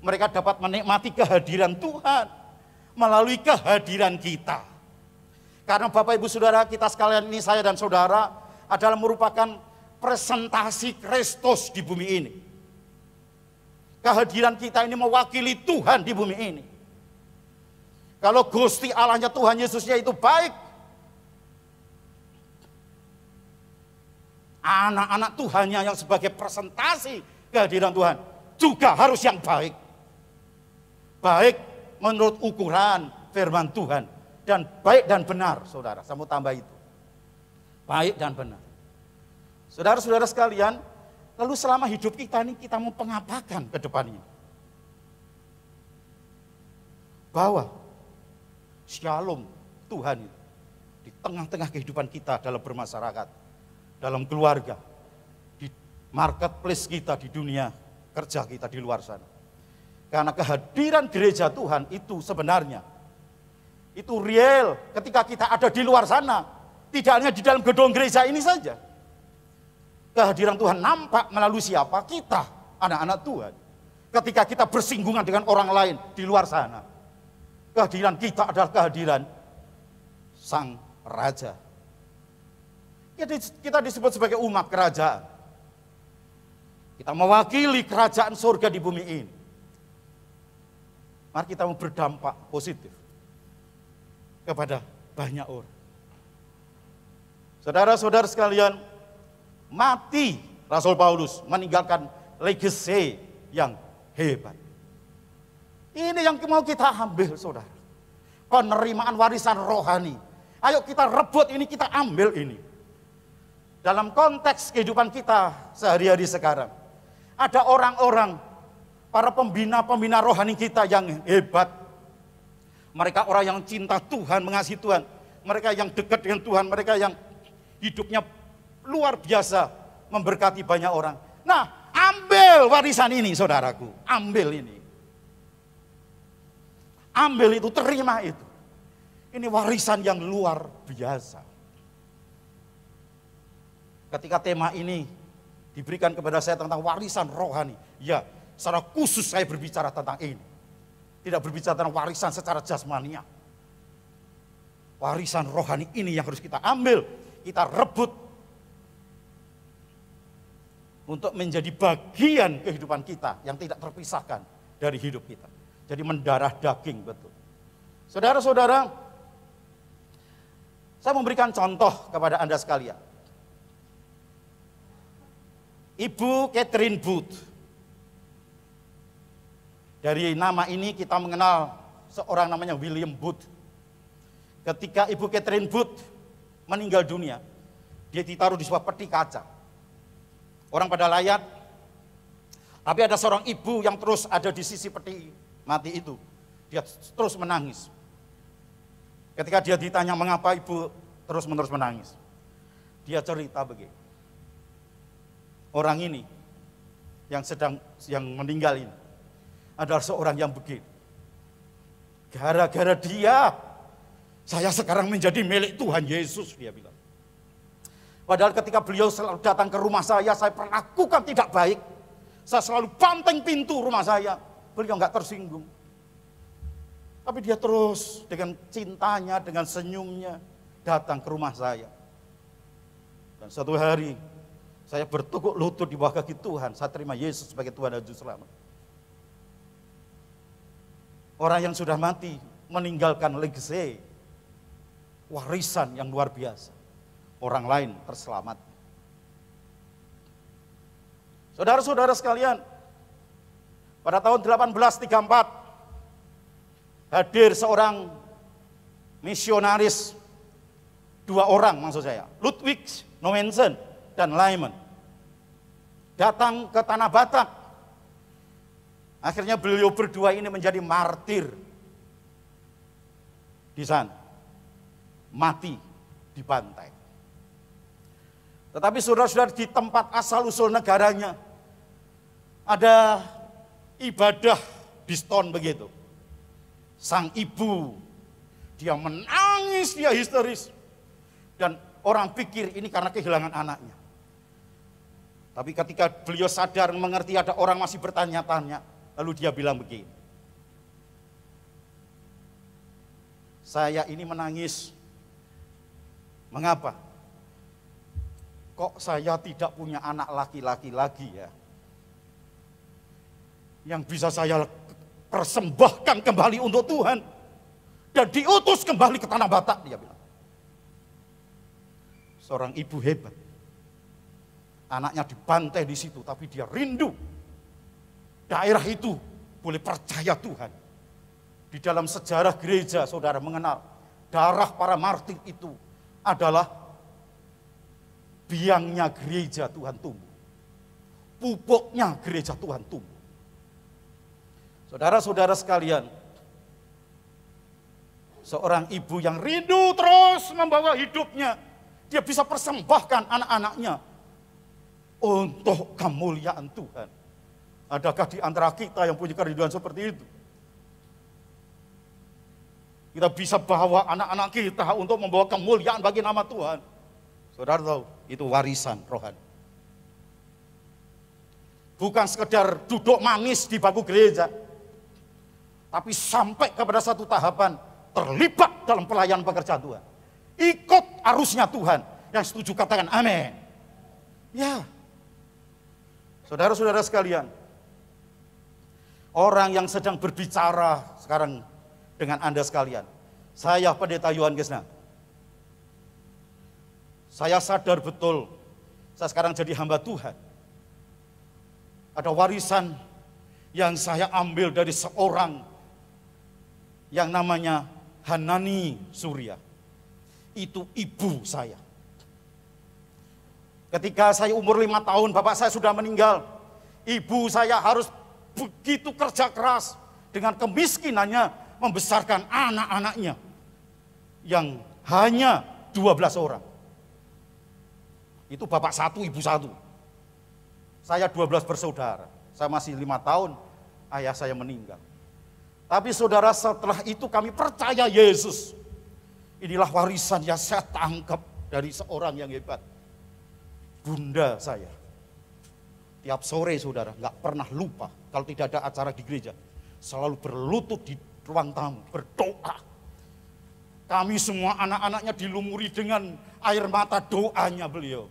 Mereka dapat menikmati kehadiran Tuhan melalui kehadiran kita. Karena Bapak Ibu Saudara kita sekalian ini, saya dan saudara, adalah merupakan presentasi Kristus di bumi ini. Kehadiran kita ini mewakili Tuhan di bumi ini. Kalau Gusti Allahnya Tuhan Yesusnya itu baik, anak-anak Tuhannya yang sebagai presentasi kehadiran Tuhan juga harus yang baik. Baik menurut ukuran firman Tuhan. Dan baik dan benar, saudara. Saya mau tambah itu. Baik dan benar. Saudara-saudara sekalian, lalu selama hidup kita ini kita mau pengapakan ke depannya? Bahwa shalom Tuhan di tengah-tengah kehidupan kita dalam bermasyarakat, dalam keluarga, di marketplace kita, di dunia kerja kita di luar sana. Karena kehadiran gereja Tuhan itu sebenarnya, itu real ketika kita ada di luar sana. Tidak hanya di dalam gedung gereja ini saja. Kehadiran Tuhan nampak melalui siapa? Kita, anak-anak Tuhan. Ketika kita bersinggungan dengan orang lain di luar sana. Kehadiran kita adalah kehadiran Sang Raja. Kita disebut sebagai umat kerajaan. Kita mewakili kerajaan surga di bumi ini. Mari kita mau berdampak positif kepada banyak orang. Saudara-saudara sekalian, mati Rasul Paulus meninggalkan legacy yang hebat. Ini yang mau kita ambil, saudara. Penerimaan warisan rohani. Ayo kita rebut ini, kita ambil ini. Dalam konteks kehidupan kita sehari-hari sekarang, ada orang-orang, para pembina-pembina rohani kita yang hebat. Mereka orang yang cinta Tuhan, mengasihi Tuhan. Mereka yang dekat dengan Tuhan, mereka yang hidupnya luar biasa, memberkati banyak orang. Nah, ambil warisan ini, saudaraku. Ambil ini. Ambil itu, terima itu. Ini warisan yang luar biasa. Ketika tema ini diberikan kepada saya tentang warisan rohani, ya, secara khusus saya berbicara tentang ini. Tidak berbicara tentang warisan secara jasmania. Warisan rohani ini yang harus kita ambil, kita rebut untuk menjadi bagian kehidupan kita yang tidak terpisahkan dari hidup kita. Jadi mendarah daging betul. Saudara-saudara, saya memberikan contoh kepada Anda sekalian. Ibu Catherine Booth. Dari nama ini kita mengenal seorang namanya William Booth. Ketika Ibu Catherine Booth meninggal dunia, dia ditaruh di sebuah peti kaca. Orang pada layat, tapi ada seorang ibu yang terus ada di sisi peti mati itu. Dia terus menangis. Ketika dia ditanya mengapa ibu terus-menerus menangis, dia cerita begini. Orang ini yang meninggal ini adalah seorang yang begini. Gara-gara dia, saya sekarang menjadi milik Tuhan Yesus, dia bilang. Padahal ketika beliau selalu datang ke rumah saya perlakukan tidak baik. Saya selalu banteng pintu rumah saya. Beliau enggak tersinggung. Tapi dia terus dengan cintanya, dengan senyumnya datang ke rumah saya. Dan satu hari saya bertekuk lutut di bawah kaki Tuhan. Saya terima Yesus sebagai Tuhan dan Juru Selamat. Orang yang sudah mati meninggalkan legacy, warisan yang luar biasa. Orang lain terselamat. Saudara-saudara sekalian, pada tahun 1834 hadir seorang misionaris, dua orang maksud saya, Ludwig Nomensen dan Lyman, datang ke Tanah Batak. Akhirnya beliau berdua ini menjadi martir di sana, mati dibantai. Tetapi saudara-saudara, di tempat asal usul negaranya ada ibadah diston begitu. Sang ibu, dia menangis, dia histeris. Dan orang pikir ini karena kehilangan anaknya. Tapi ketika beliau sadar mengerti ada orang masih bertanya-tanya, lalu dia bilang begini. Saya ini menangis. Mengapa? kok saya tidak punya anak laki-laki lagi ya, yang bisa saya persembahkan kembali untuk Tuhan dan diutus kembali ke tanah Batak, dia bilang. Seorang ibu hebat, anaknya dibantai di situ, tapi dia rindu daerah itu boleh percaya Tuhan. Di dalam sejarah gereja, saudara mengenal darah para martir itu adalah biangnya gereja Tuhan tumbuh, pupuknya gereja Tuhan tumbuh. Saudara-saudara sekalian, seorang ibu yang rindu terus membawa hidupnya, dia bisa persembahkan anak-anaknya untuk kemuliaan Tuhan. Adakah di antara kita yang punya kerinduan seperti itu? Kita bisa bawa anak-anak kita untuk membawa kemuliaan bagi nama Tuhan. Saudara tahu, itu warisan rohani. Bukan sekedar duduk manis di bangku gereja, tapi sampai kepada satu tahapan terlibat dalam pelayanan pekerjaan Tuhan. Ikut arusnya Tuhan. Yang setuju katakan amin. Ya. Saudara-saudara sekalian, orang yang sedang berbicara sekarang dengan Anda sekalian, saya Pendeta Yohan Gesna, saya sadar betul, saya sekarang jadi hamba Tuhan. Ada warisan yang saya ambil dari seorang yang namanya Hanani Surya. Itu ibu saya. Ketika saya umur 5 tahun, bapak saya sudah meninggal. Ibu saya harus begitu kerja keras dengan kemiskinannya membesarkan anak-anaknya yang hanya 12 orang. Itu bapak satu, ibu satu. Saya 12 bersaudara. Saya masih 5 tahun, ayah saya meninggal. Tapi saudara, setelah itu kami percaya Yesus. Inilah warisan yang saya tangkap dari seorang yang hebat. Bunda saya. Tiap sore saudara, gak pernah lupa kalau tidak ada acara di gereja. Selalu berlutut di ruang tamu, berdoa. Kami semua anak-anaknya dilumuri dengan air mata doanya beliau.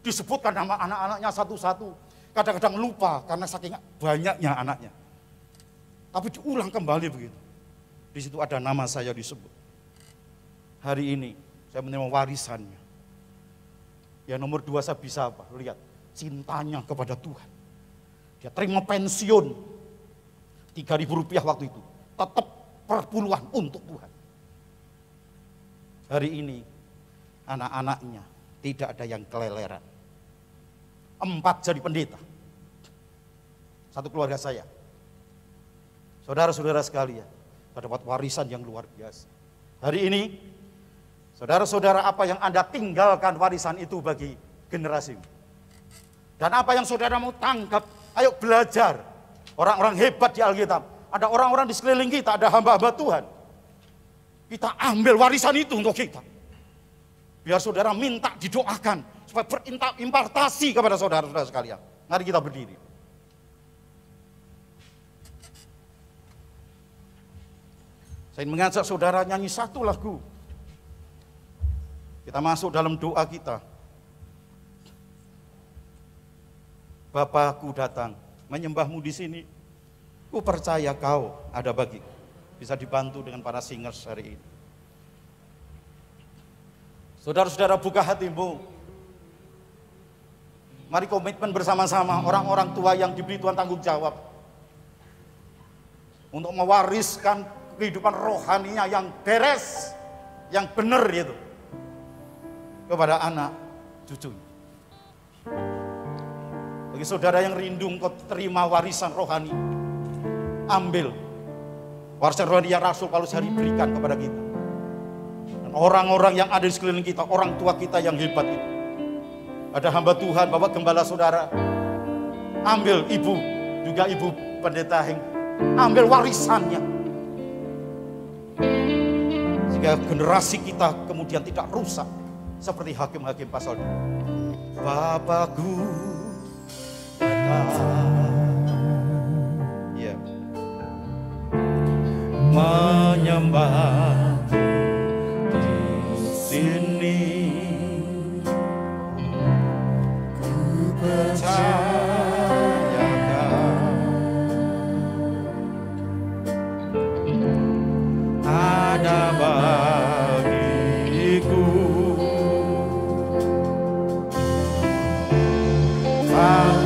Disebutkan nama anak-anaknya satu-satu. Kadang-kadang lupa karena saking banyaknya anaknya. Tapi diulang kembali begitu. Di situ ada nama saya disebut. Hari ini saya menerima warisannya. Ya nomor 2 saya bisa apa? Lihat cintanya kepada Tuhan. Dia terima pensiun 3.000 rupiah waktu itu. Tetap perpuluhan untuk Tuhan. Hari ini anak-anaknya tidak ada yang keleleran. 4 jadi pendeta. Satu keluarga saya. Saudara-saudara sekalian, dapat warisan yang luar biasa. Hari ini, saudara-saudara, apa yang Anda tinggalkan warisan itu bagi generasi. Dan apa yang saudara mau tangkap, ayo belajar. Orang-orang hebat di Alkitab. Ada orang-orang di sekeliling kita, ada hamba-hamba Tuhan. Kita ambil warisan itu untuk kita. Biar saudara minta didoakan, supaya berimpartasi kepada saudara-saudara sekalian. Mari kita berdiri. Saya mengajak saudara nyanyi satu lagu. Kita masuk dalam doa kita. Bapakku datang, menyembahmu di sini. Ku percaya kau ada bagi. Bisa dibantu dengan para singers hari ini. Saudara-saudara, buka hatimu. Mari komitmen bersama-sama orang-orang tua yang diberi Tuhan tanggung jawab. Untuk mewariskan kehidupan rohaninya yang beres, yang benar itu. Kepada anak cucunya. Bagi saudara yang rindu engkau terima warisan rohani, ambil warisan rohani yang Rasul Paulus hari berikan kepada kita. Dan orang-orang yang ada di sekeliling kita, orang tua kita yang hebat itu. Ada hamba Tuhan, Bapak Gembala saudara, ambil ibu, juga ibu pendeta Heng, ambil warisannya. Sehingga generasi kita kemudian tidak rusak seperti hakim-hakim pasal 2. Bapakku ya, menyembah di sini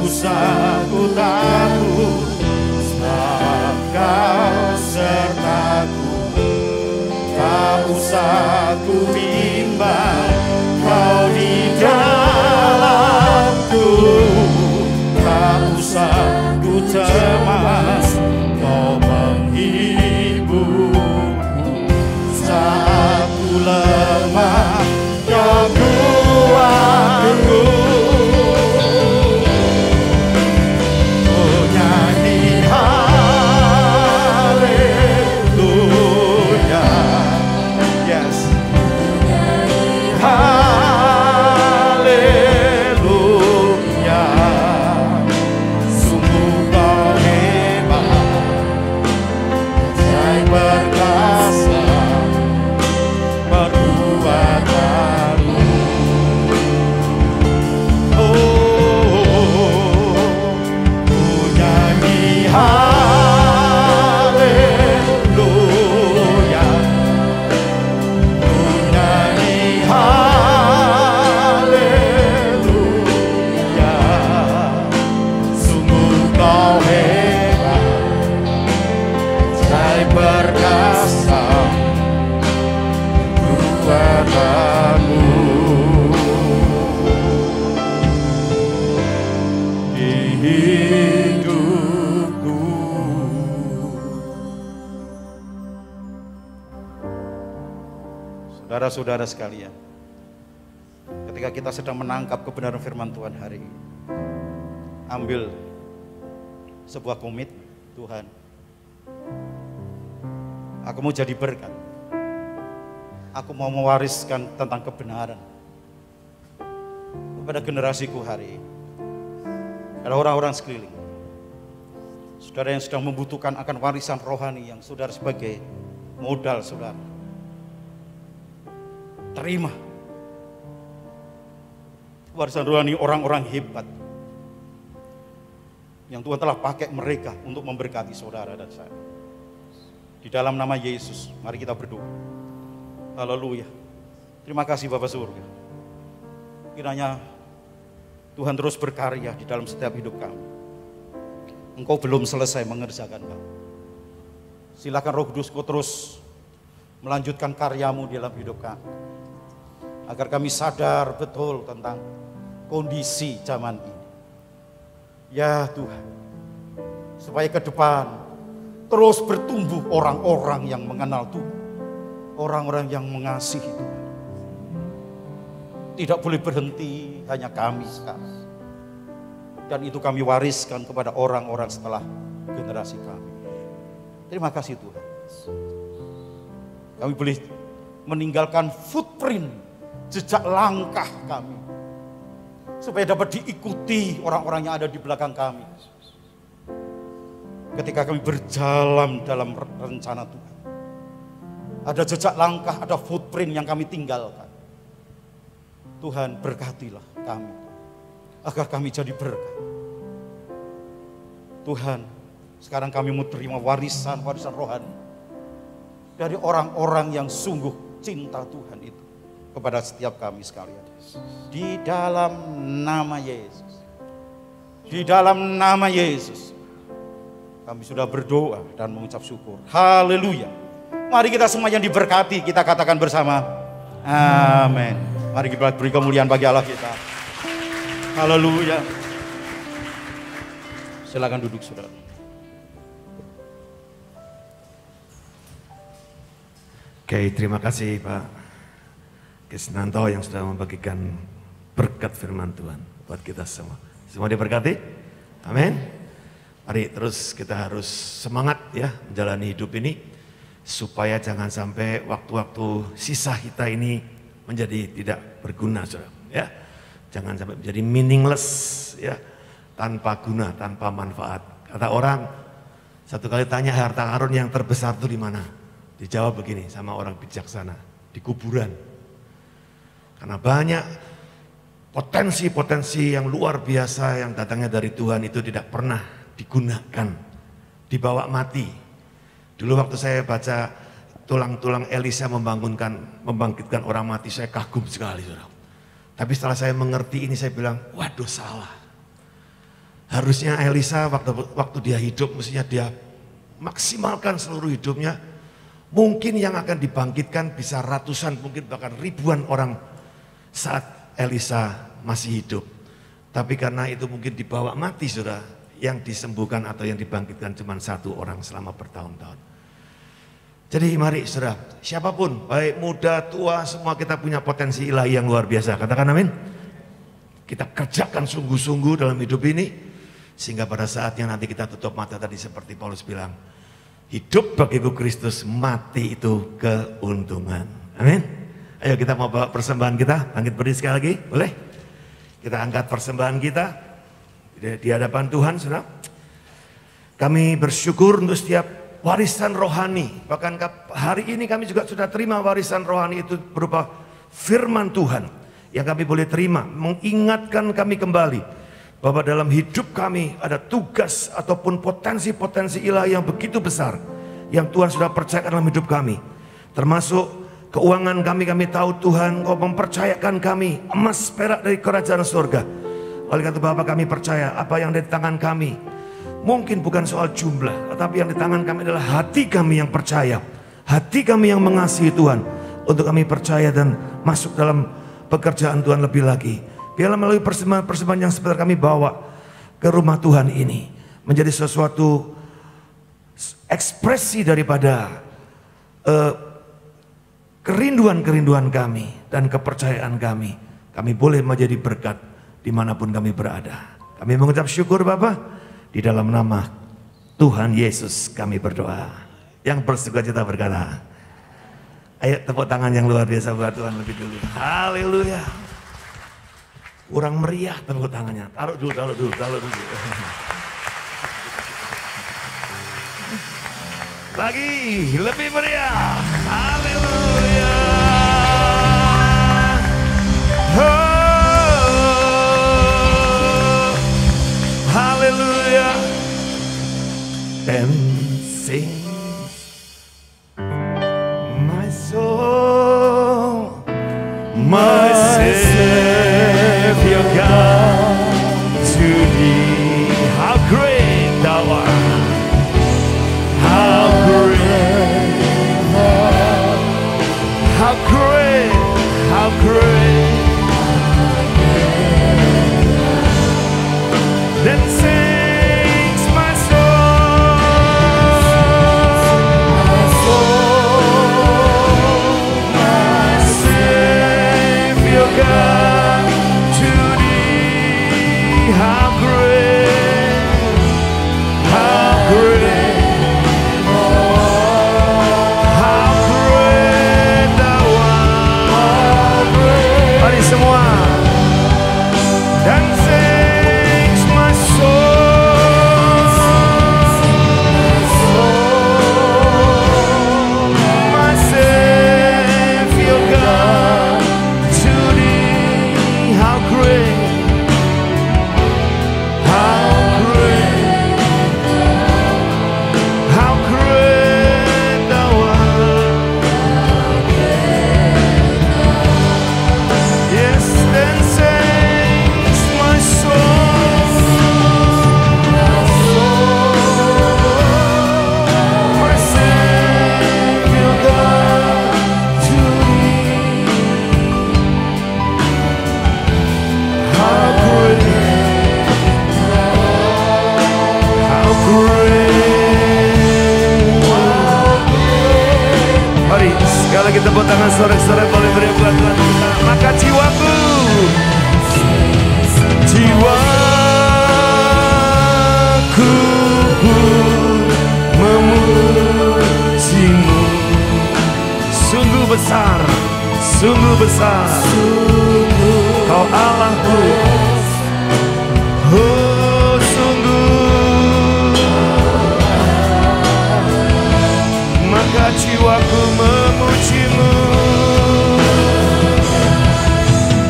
usah ku takut, sebab Kau sertaku. Tak usah ku bimbang, Kau di dalamku. Tak usah ku cemas, Kau menghiburku. Saat ku lemah, Kau kuatku. Oh nyanyi haleluya. Yes. Haleluya. Sungguh Kau hebat, ajaib perkasa perbuatanmu. Oh, ku nyanyi haleluya. Ku nyanyi haleluya. Sungguh Kau hebat, ajaib perkasa perbuatanmu. Di hidupku. Saudara-saudara sekalian, ketika kita sedang menangkap kebenaran firman Tuhan hari ini, ambil sebuah komitmen. Tuhan, aku mau jadi berkat. Aku mau mewariskan tentang kebenaran kepada generasiku hari ini. Ada orang-orang sekeliling, saudara yang sedang membutuhkan akan warisan rohani yang saudara sebagai modal saudara. Terima warisan rohani orang-orang hebat yang Tuhan telah pakai mereka untuk memberkati saudara dan saya. Di dalam nama Yesus, mari kita berdoa. Haleluya. Terima kasih Bapa Surga. Kiranya Tuhan terus berkarya di dalam setiap hidup kami. Engkau belum selesai mengerjakan kami. Silakan Roh Kudus-Ku terus melanjutkan karyamu di dalam hidup kami. Agar kami sadar betul tentang kondisi zaman ini. Ya Tuhan, supaya ke depan terus bertumbuh orang-orang yang mengenal Tuhan. Orang-orang yang mengasihi Tuhan. Tidak boleh berhenti hanya kami sekarang. Dan itu kami wariskan kepada orang-orang setelah generasi kami. Terima kasih Tuhan. Kami boleh meninggalkan footprint, jejak langkah kami. Supaya dapat diikuti orang-orang yang ada di belakang kami. Ketika kami berjalan dalam rencana Tuhan. Ada jejak langkah, ada footprint yang kami tinggalkan. Tuhan berkatilah kami. Agar kami jadi berkat. Tuhan, sekarang kami mau terima warisan rohani. Dari orang-orang yang sungguh cinta Tuhan itu. Kepada setiap kami sekalian. Di dalam nama Yesus. Di dalam nama Yesus. Kami sudah berdoa dan mengucap syukur. Haleluya. Mari kita semua yang diberkati, kita katakan bersama. Amin. Mari kita beri kemuliaan bagi Allah kita. Haleluya. Silakan duduk saudara. Oke, terima kasih Pak Kisnanto yang sudah membagikan berkat firman Tuhan buat kita semua. Semua diberkati? Amin. Mari terus kita harus semangat ya menjalani hidup ini. Supaya jangan sampai waktu-waktu sisa kita ini menjadi tidak berguna, saudara. Ya, jangan sampai menjadi meaningless, ya, tanpa guna, tanpa manfaat. Kata orang, satu kali tanya harta karun yang terbesar itu di mana? Dijawab begini sama orang bijaksana, di kuburan. Karena banyak potensi-potensi yang luar biasa yang datangnya dari Tuhan itu tidak pernah digunakan, dibawa mati. Dulu waktu saya baca tulang-tulang Elisa membangkitkan orang mati, saya kagum sekali, saudara. Tapi setelah saya mengerti ini, saya bilang, waduh salah. Harusnya Elisa waktu dia hidup mestinya dia maksimalkan seluruh hidupnya. Mungkin yang akan dibangkitkan bisa ratusan, mungkin bahkan ribuan orang saat Elisa masih hidup. Tapi karena itu mungkin dibawa mati saudara, yang disembuhkan atau yang dibangkitkan cuma satu orang selama bertahun-tahun. Jadi mari saudara, siapapun, baik muda, tua, semua kita punya potensi ilahi yang luar biasa. Katakan amin. Kita kerjakan sungguh-sungguh dalam hidup ini. Sehingga pada saatnya nanti kita tutup mata tadi seperti Paulus bilang, hidup bagiku Kristus, mati itu keuntungan. Amin. Ayo kita mau bawa persembahan kita, bangkit berdiri sekali lagi, boleh? Kita angkat persembahan kita di hadapan Tuhan, saudara. Kami bersyukur untuk setiap warisan rohani. Bahkan hari ini kami juga sudah terima warisan rohani itu berupa firman Tuhan yang kami boleh terima, mengingatkan kami kembali bahwa dalam hidup kami ada tugas ataupun potensi-potensi ilahi yang begitu besar yang Tuhan sudah percayakan dalam hidup kami. Termasuk keuangan kami tahu Tuhan Kau mempercayakan kami emas perak dari kerajaan surga. Oleh karena itu Bapa, kami percaya apa yang ada di tangan kami mungkin bukan soal jumlah, tetapi yang di tangan kami adalah hati kami yang percaya, hati kami yang mengasihi Tuhan, untuk kami percaya dan masuk dalam pekerjaan Tuhan lebih lagi. Biarlah melalui persembahan yang sebentar kami bawa ke rumah Tuhan ini menjadi sesuatu ekspresi daripada kerinduan-kerinduan kami dan kepercayaan kami. Kami boleh menjadi berkat dimanapun kami berada. Kami mengucap syukur Bapa, di dalam nama Tuhan Yesus kami berdoa. Yang bersukacita berkata, ayo tepuk tangan yang luar biasa buat Tuhan lebih dulu. Haleluya. Kurang meriah tepuk tangannya. Taruh dulu. Lagi lebih meriah. Haleluya. Oh, haleluya. And sing my soul, my Savior God, to Thee, how great Thou art, how great, how great, how great. Then sings my soul, my Savior God, to Thee, how great, how great, how great Thou art. Mari semua. Dan sings my soul, my Savior God, to Thee, how great, how great, how great Thou art. Yes, then sings my soul, my Savior God, to Thee, how great, how great. Mari sekali lagi tepuk tangan sorak-sorak boleh beri buat Tuhan kita. Maka jiwaku memujimu. Sungguh besar, sungguh besar, Kau Allahku. Oh sungguh, maka jiwaku memujimu.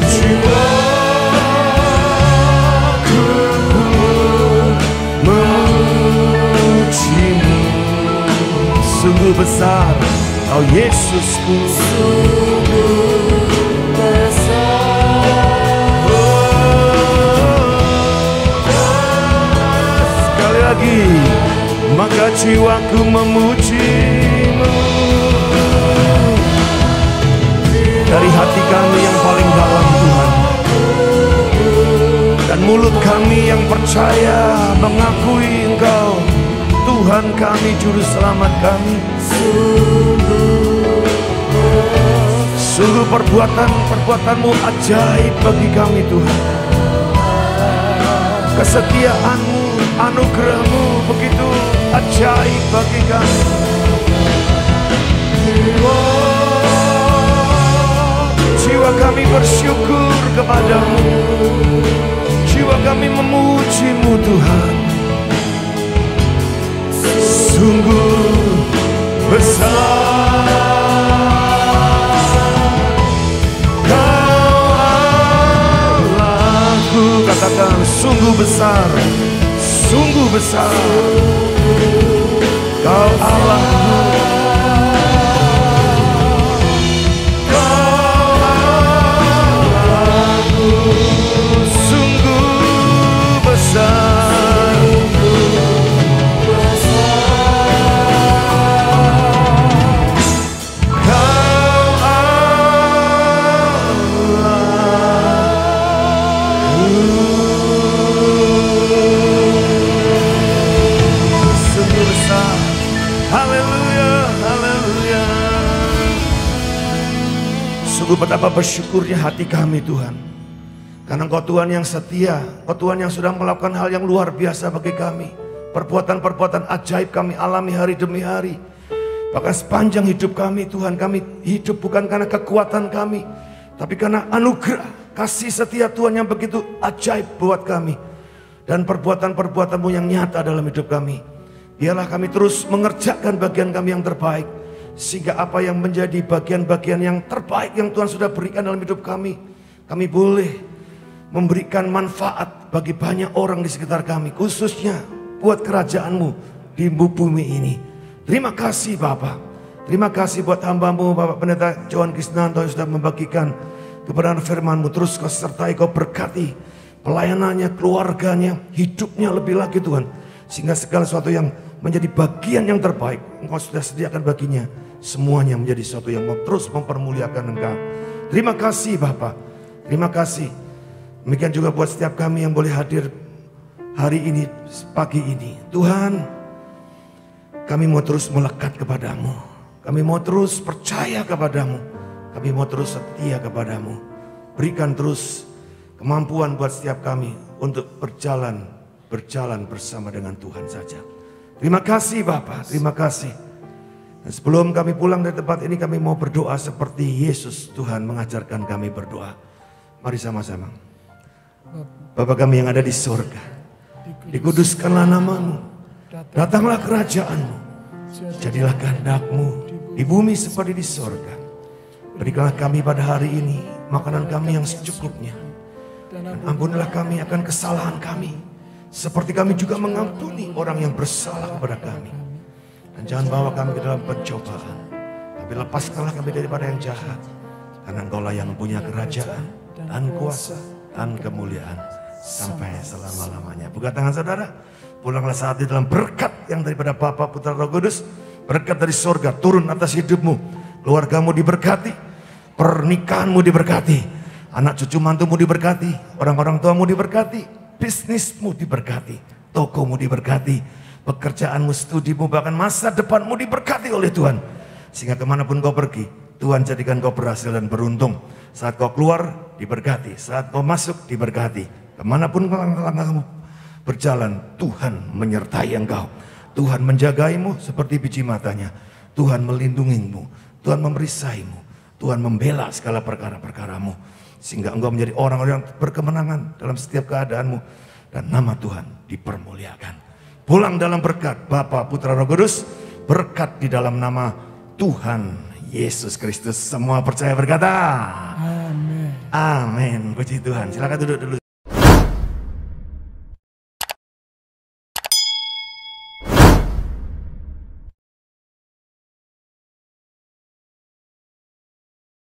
Jiwaku memujimu. Sungguh besar Kau Yesusku. Sungguh besar. jiwaku memuji-Mu. Dari hati kami yang paling dalam Tuhan, dan mulut kami yang percaya mengakui Engkau Tuhan kami, Juru Selamat kami. Sungguh perbuatan-perbuatan-Mu ajaib bagi kami Tuhan. Kesetiaan-Mu, anugerah-Mu begitu ajaib bagi kami. Jiwa kami bersyukur kepada-Mu. Jiwa kami memuji-Mu Tuhan. Sungguh besar Kau Allahku. Katakan sungguh besar, sungguh besar Kau Allahku. Sungguh betapa bersyukurnya hati kami Tuhan, karena Engkau Tuhan yang setia, Engkau Tuhan yang sudah melakukan hal yang luar biasa bagi kami. Perbuatan-perbuatan ajaib kami alami hari demi hari. Bahkan sepanjang hidup kami Tuhan, kami hidup bukan karena kekuatan kami, tapi karena anugerah, kasih setia Tuhan yang begitu ajaib buat kami. Dan perbuatan-perbuatan-Mu yang nyata dalam hidup kami. Biarlah kami terus mengerjakan bagian kami yang terbaik, sehingga apa yang menjadi bagian-bagian yang terbaik yang Tuhan sudah berikan dalam hidup kami, kami boleh memberikan manfaat bagi banyak orang di sekitar kami, khususnya buat kerajaan-Mu di bumi ini. Terima kasih Bapak. Terima kasih buat hamba-Mu Bapak Pendeta Johan Krisnanto yang sudah membagikan kebenaran firman-Mu. Terus Kau sertai, Kau berkati pelayanannya, keluarganya, hidupnya lebih lagi Tuhan, sehingga segala sesuatu yang menjadi bagian yang terbaik Engkau sudah sediakan baginya, semuanya menjadi sesuatu yang terus mempermuliakan Engkau. Terima kasih Bapak. Terima kasih. Demikian juga buat setiap kami yang boleh hadir hari ini, pagi ini. Tuhan, kami mau terus melekat kepadamu. Kami mau terus percaya kepadamu. Kami mau terus setia kepadamu. Berikan terus kemampuan buat setiap kami untuk berjalan bersama dengan Tuhan saja. Terima kasih Bapak, terima kasih. Dan sebelum kami pulang dari tempat ini, kami mau berdoa seperti Yesus Tuhan mengajarkan kami berdoa. Mari sama-sama. Bapa kami yang ada di surga, dikuduskanlah nama-Mu, datanglah kerajaan-Mu, jadilah kehendak-Mu di bumi seperti di surga. Berikanlah kami pada hari ini makanan kami yang secukupnya, dan ampunilah kami akan kesalahan kami, seperti kami juga mengampuni orang yang bersalah kepada kami. Dan jangan bawa kami ke dalam pencobaan, tapi lepaskanlah kami daripada yang jahat. Karena Engkau-lah yang punya kerajaan dan kuasa dan kemuliaan sampai selama-lamanya. Buka tangan saudara, pulanglah saat ini dalam berkat yang daripada Bapa, Putra, Roh Kudus. Berkat dari surga turun atas hidupmu, keluargamu diberkati, pernikahanmu diberkati, anak cucu mantumu diberkati, orang-orang tuamu diberkati, bisnismu diberkati, tokomu diberkati, pekerjaanmu, studimu, bahkan masa depanmu diberkati oleh Tuhan. Sehingga kemanapun kau pergi, Tuhan jadikan kau berhasil dan beruntung. Saat kau keluar diberkati, saat kau masuk diberkati. Kemanapun kamu berjalan, Tuhan menyertai engkau. Tuhan menjagaimu seperti biji matanya. Tuhan melindungimu, Tuhan memerisaimu, Tuhan membela segala perkara-perkaramu. Sehingga engkau menjadi orang-orang yang berkemenangan dalam setiap keadaanmu. Dan nama Tuhan dipermuliakan. Pulang dalam berkat Bapa, Putra, Roh Kudus. Berkat di dalam nama Tuhan Yesus Kristus. Semua percaya berkata amin. Amin. Puji Tuhan. Silakan duduk dulu.